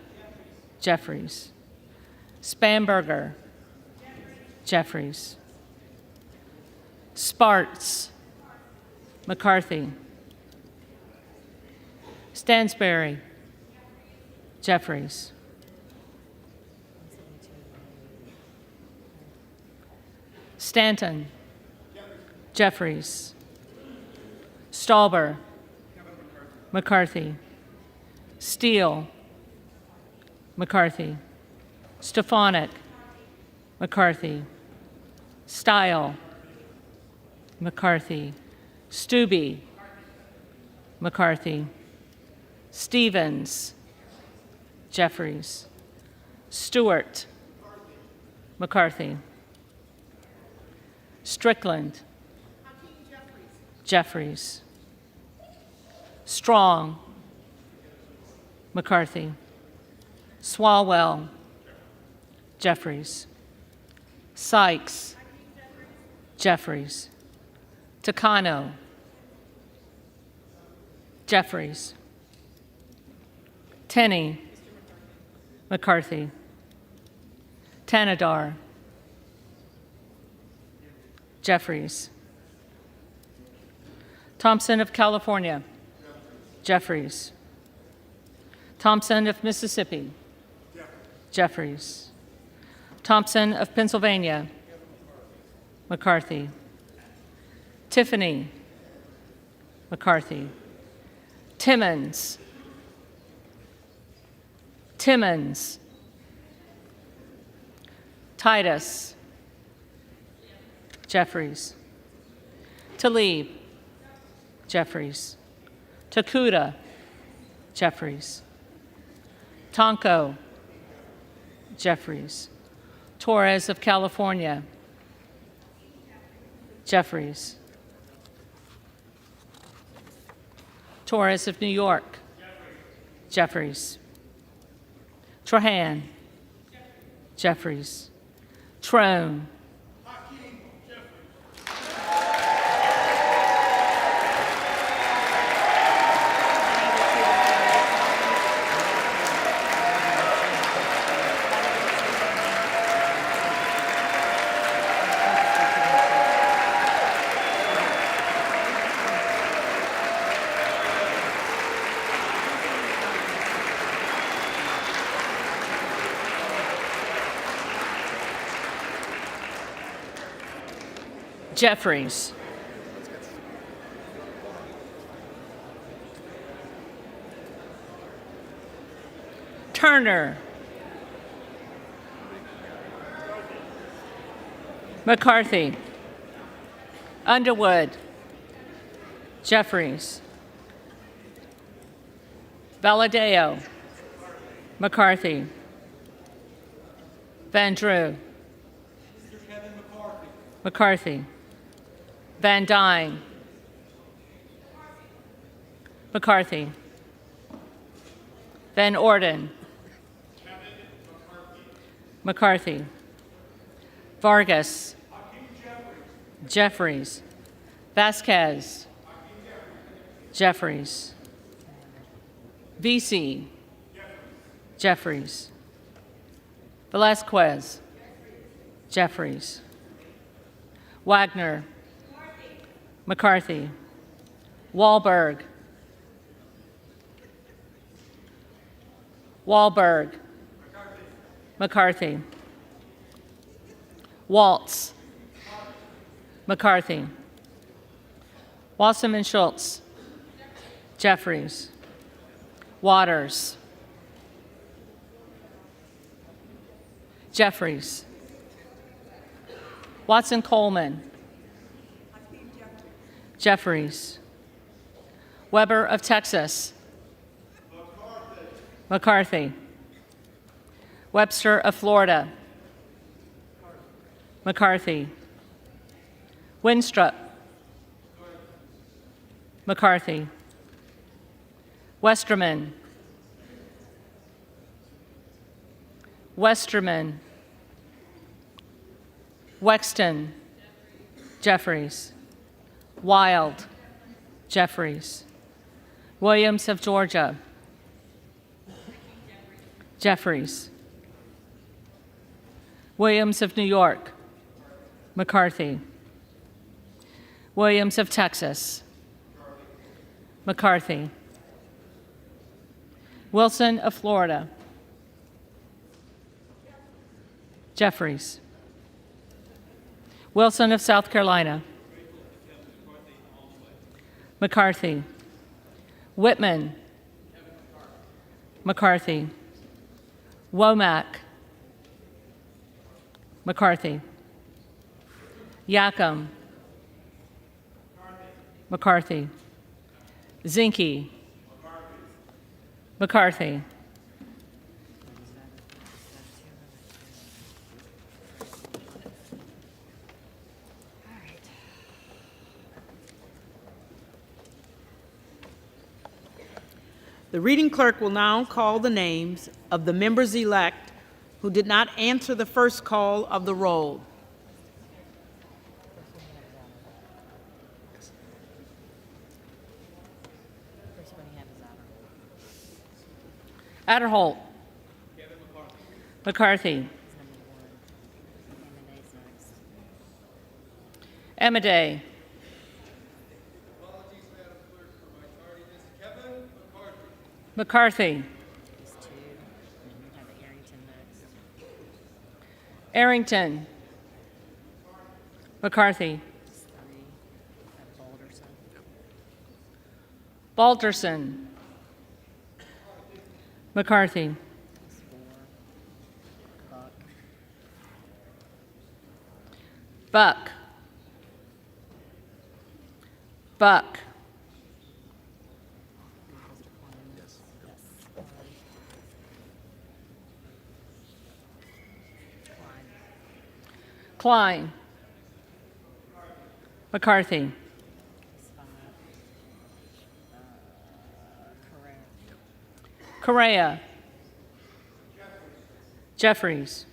Jeffries. Spamberger. Jeffries. Sparts. McCarthy. Stansberry. Jeffries. Stanton. Jeffries. Stauber. McCarthy. Steele. McCarthy. Stefanik. McCarthy. Style. McCarthy. Stubbe. McCarthy. Stevens. Jeffries. Stewart. McCarthy. Strickland. Jeffries. Strong. McCarthy. Swalwell. Jeffries. Sykes. Jeffries. Takano. Jeffries. Tenney. McCarthy. Tanadar. Jeffries. Thompson of California. Jeffries. Thompson of Mississippi. Jeffries. Thompson of Pennsylvania. McCarthy. Tiffany. McCarthy. Timmons. Timmons. Titus. Jeffries. Tlaib. Jeffries. Takuda. Jeffries. Tonko. Jeffries. Torres of California. Jeffries. Torres of New York. Jeffries. Trahan. Jeffries. Trone. Jeffries. Turner. McCarthy. Underwood. Jeffries. Valadeo. McCarthy. Van Drew. McCarthy. Van Dyne. McCarthy. Van Orden. McCarthy. Vargas. Jeffries. Vasquez. Jeffries. VC. Jeffries. Velasquez. Jeffries. Wagner. McCarthy. Wahlberg. Wahlberg. McCarthy. Waltz. McCarthy. Wasserman Schultz. Jeffries. Waters. Jeffries. Watson Coleman. Jeffries. Weber of Texas. McCarthy. Webster of Florida. McCarthy. Winstrup. McCarthy. Westerman. Westerman. Wexton. Jeffries. Wild. Jeffries. Williams of Georgia. Jeffries. Williams of New York. McCarthy. Williams of Texas. McCarthy. Wilson of Florida. Jeffries. Wilson of South Carolina. McCarthy. Whitman. McCarthy. Womack. McCarthy. Yackham. McCarthy. Zinke. McCarthy. The reading clerk will now call the names of the members-elect who did not answer the first call of the roll. Adderholt. McCarthy. Emiday. McCarthy. Arrington. McCarthy. Balderson. McCarthy. Buck. Buck. Klein. McCarthy. Correa. Jeffries.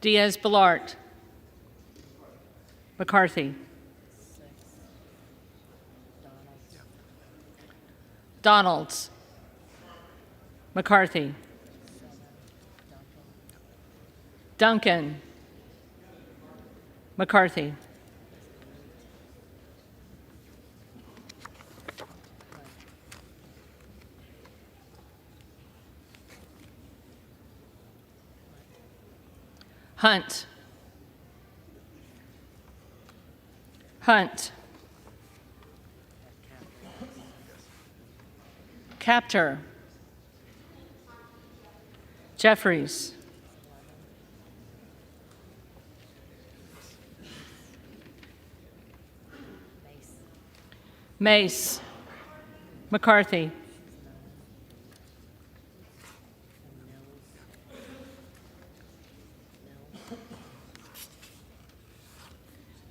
Diaz-Balart. McCarthy. Donalds. McCarthy. Duncan. McCarthy. Hunt. Hunt. Captor. Jeffries. Mace. McCarthy.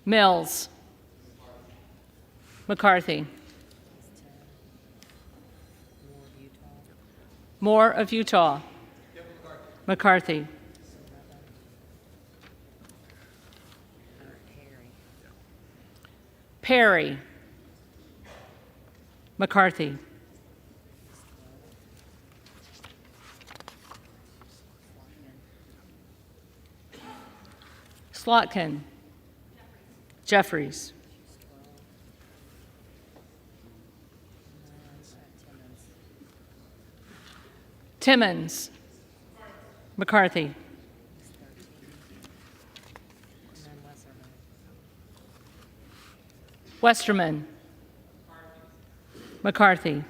Mills. McCarthy. Moore of Utah. McCarthy. Perry. McCarthy. Slotkin. Jeffries. Timmons. McCarthy. Westerman. McCarthy.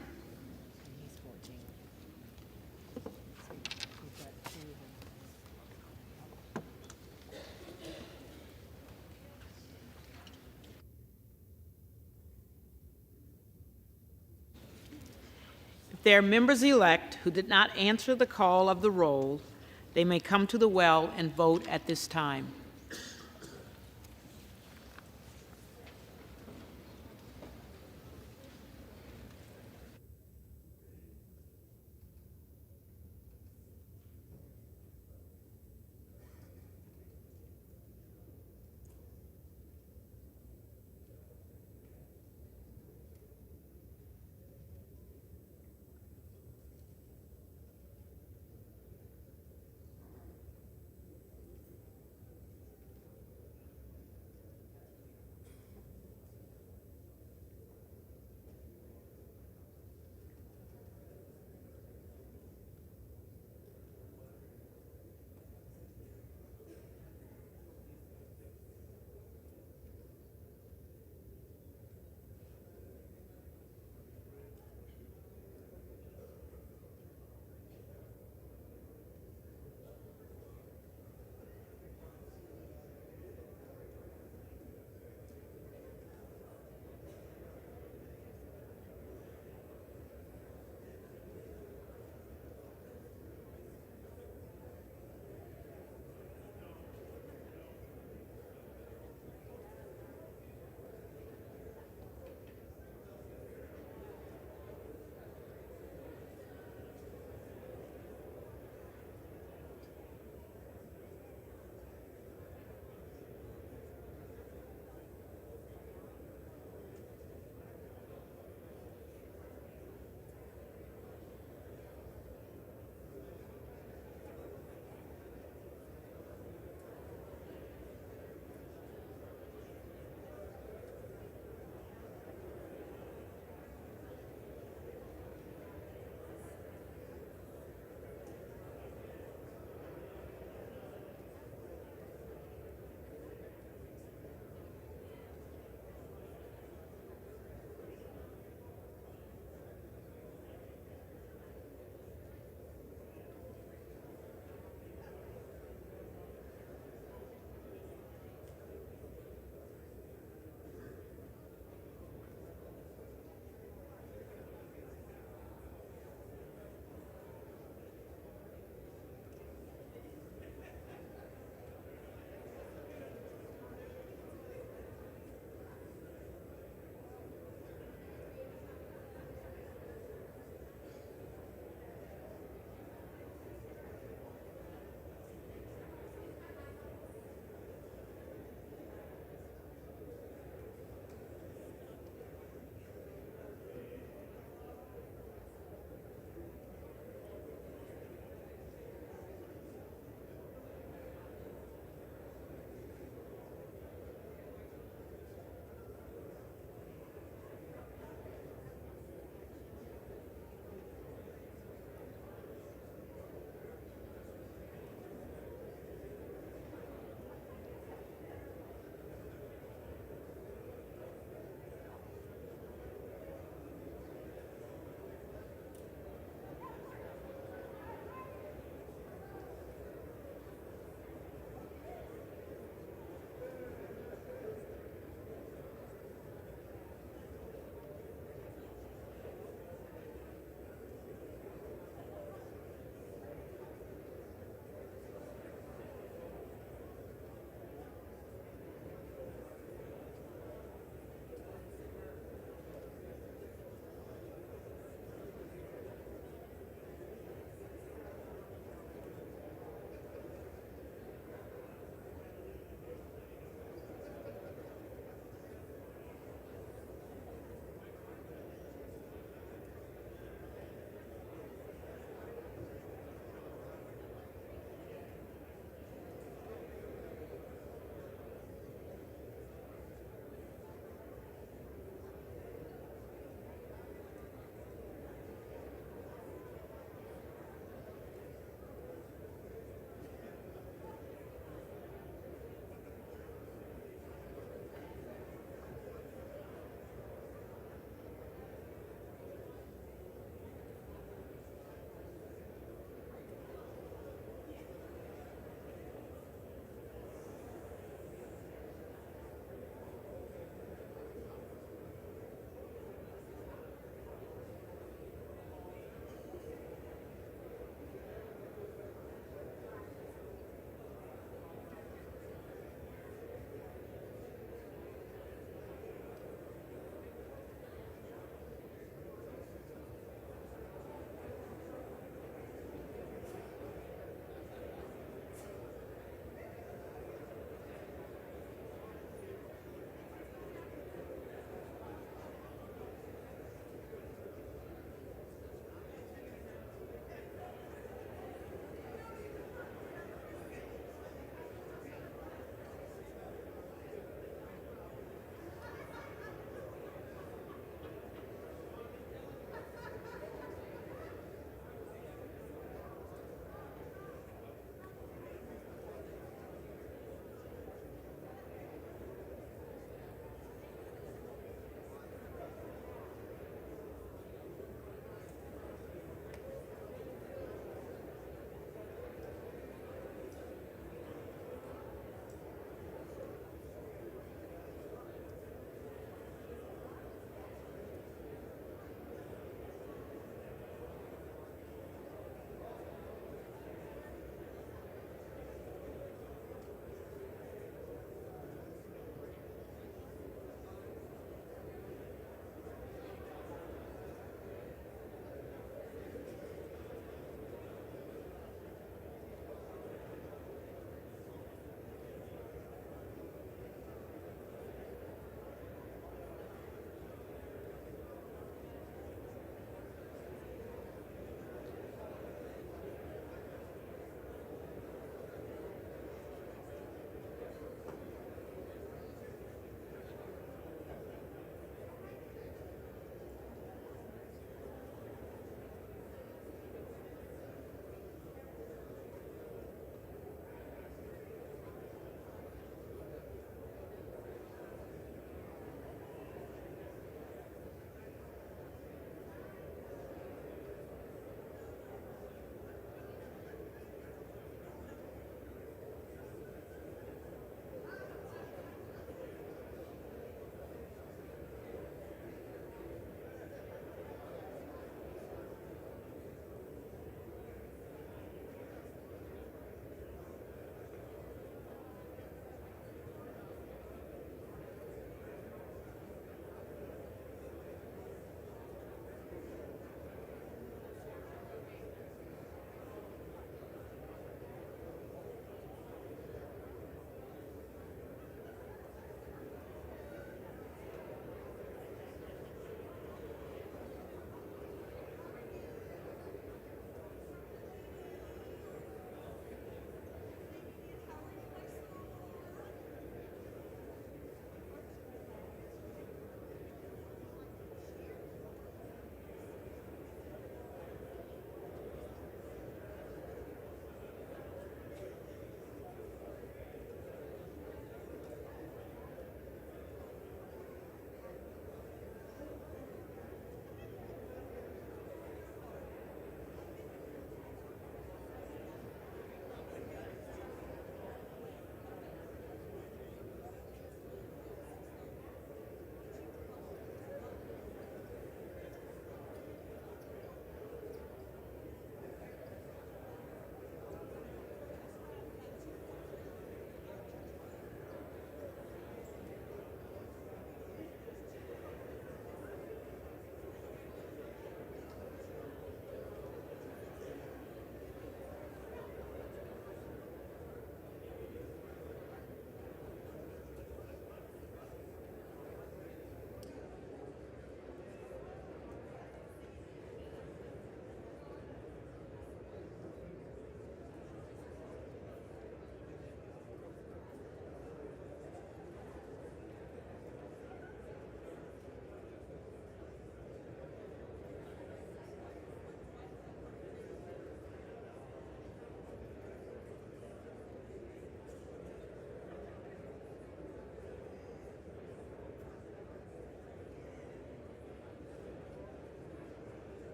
If there are members-elect who did not answer the call of the roll, they may come to the well and vote at this time.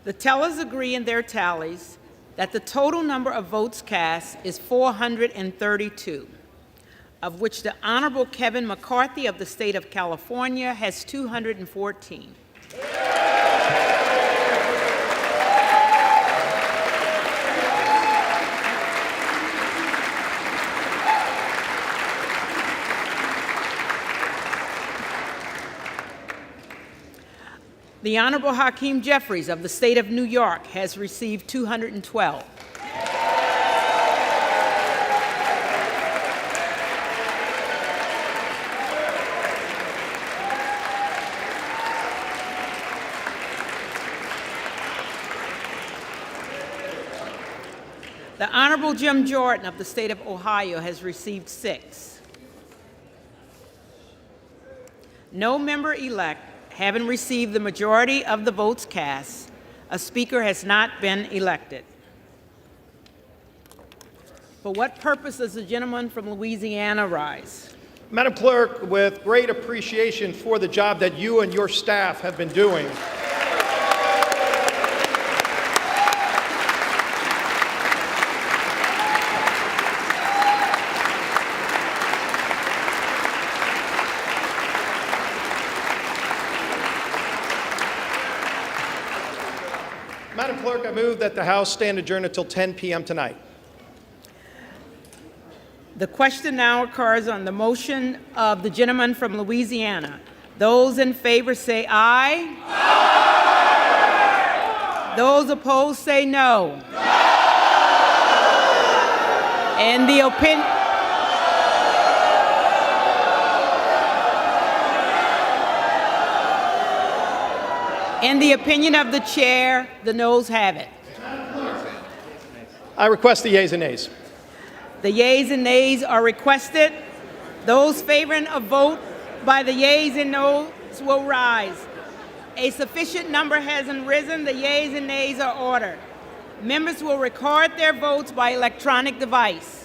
The tellers agree in their tallies that the total number of votes cast is 432, of which the Honorable Kevin McCarthy of the state of California has 214. The Honorable Hakeem Jeffries of the state of New York has received 212. The Honorable Jim Jordan of the state of Ohio has received 6. No member-elect having received the majority of the votes cast, a speaker has not been elected. For what purpose does the gentleman from Louisiana rise? Madam Clerk, with great appreciation for the job that you and your staff have been doing, Madam Clerk, I move that the House stand adjourned until 10 p.m. tonight. The question now occurs on the motion of the gentleman from Louisiana. Those in favor say aye. Aye. Those opposed say no. No. And the opinion. In the opinion of the chair, the noes have it. I request the yeas and nays. The yeas and nays are requested. Those favoring a vote by the yeas and noes will rise. A sufficient number hasn't risen. The yeas and nays are ordered. Members will record their votes by electronic device.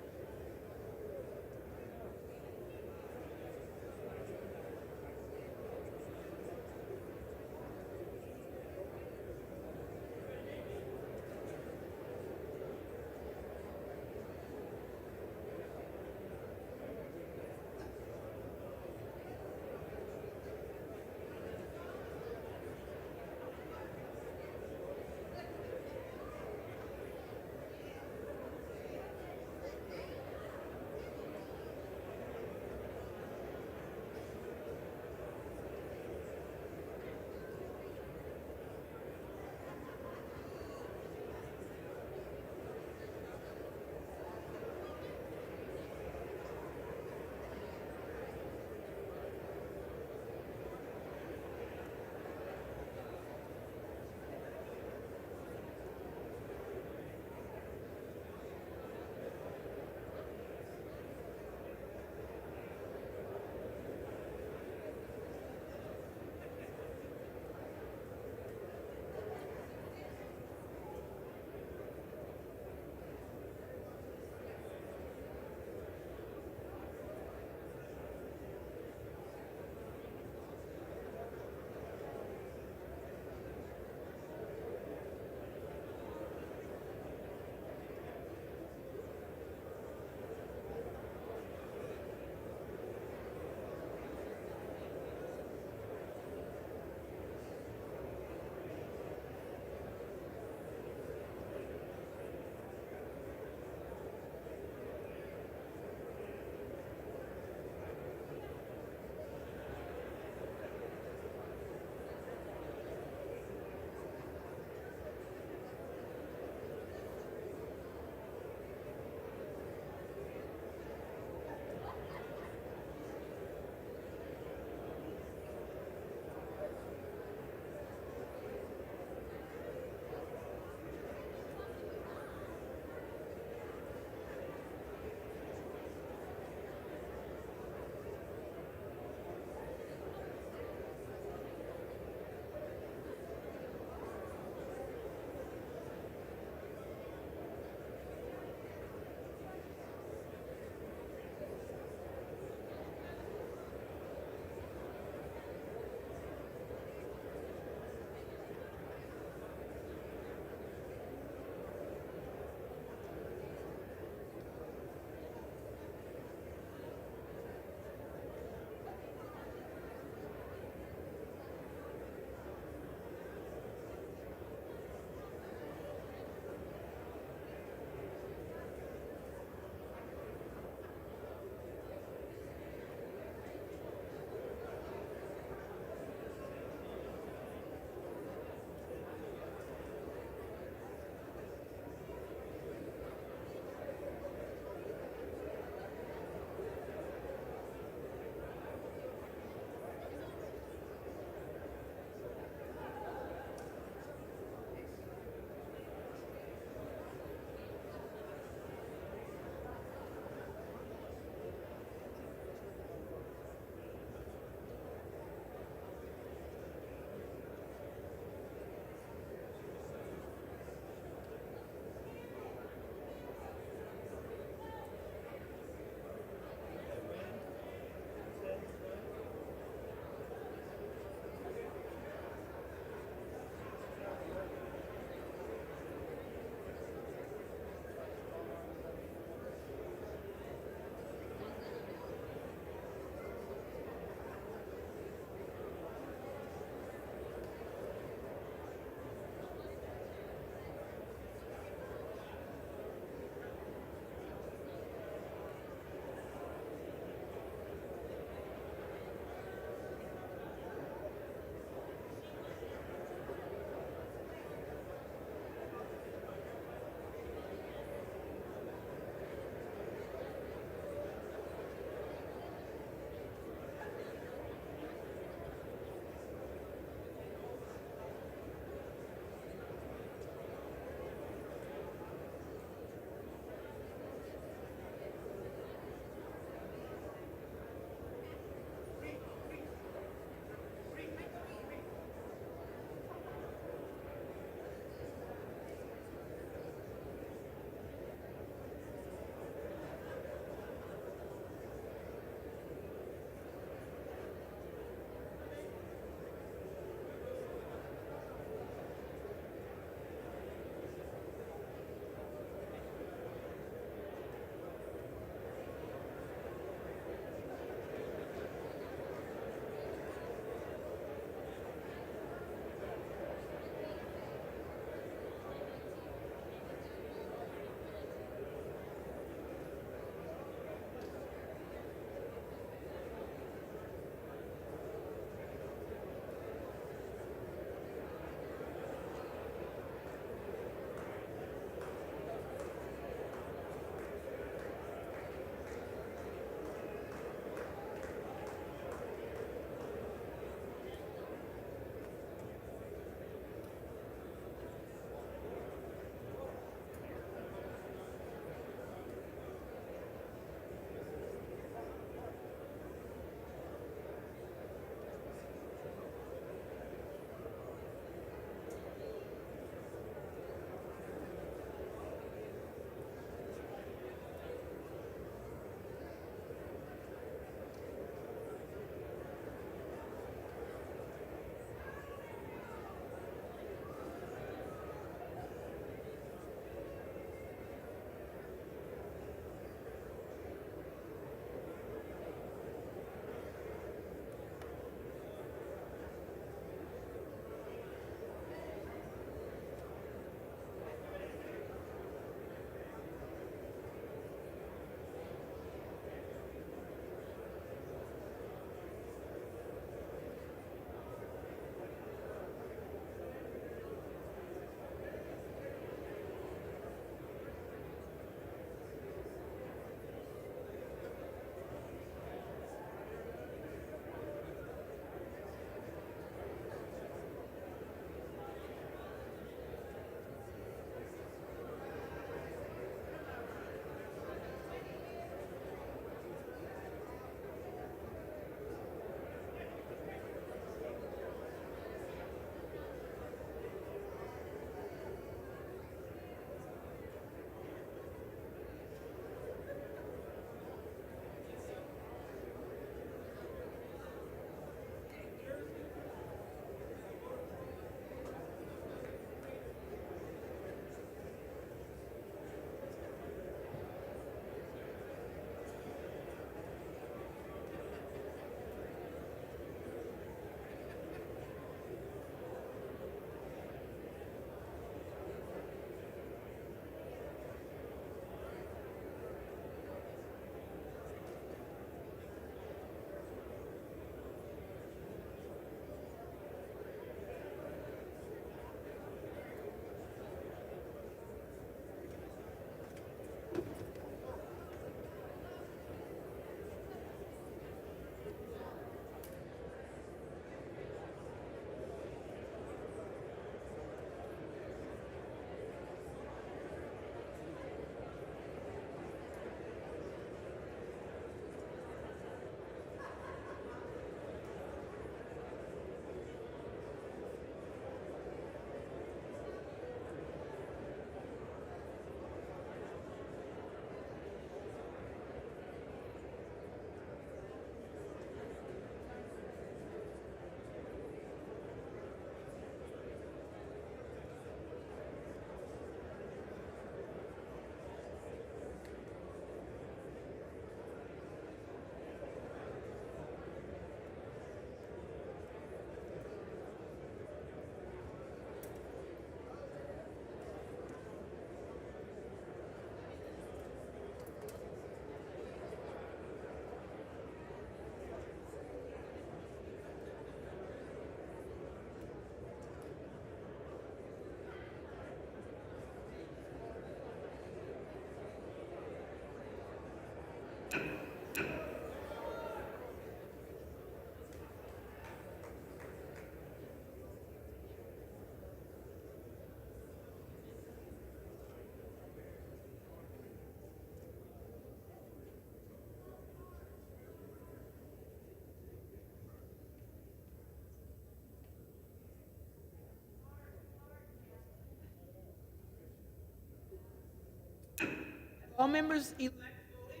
All members elect voted?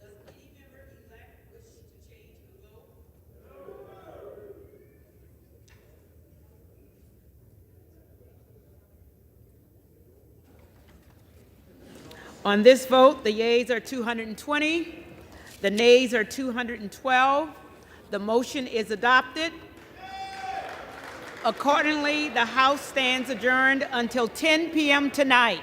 Does any member elect wish to change the vote? On this vote, the yeas are 220, the nays are 212. The motion is adopted. Accordingly, the House stands adjourned until 10 p.m. tonight.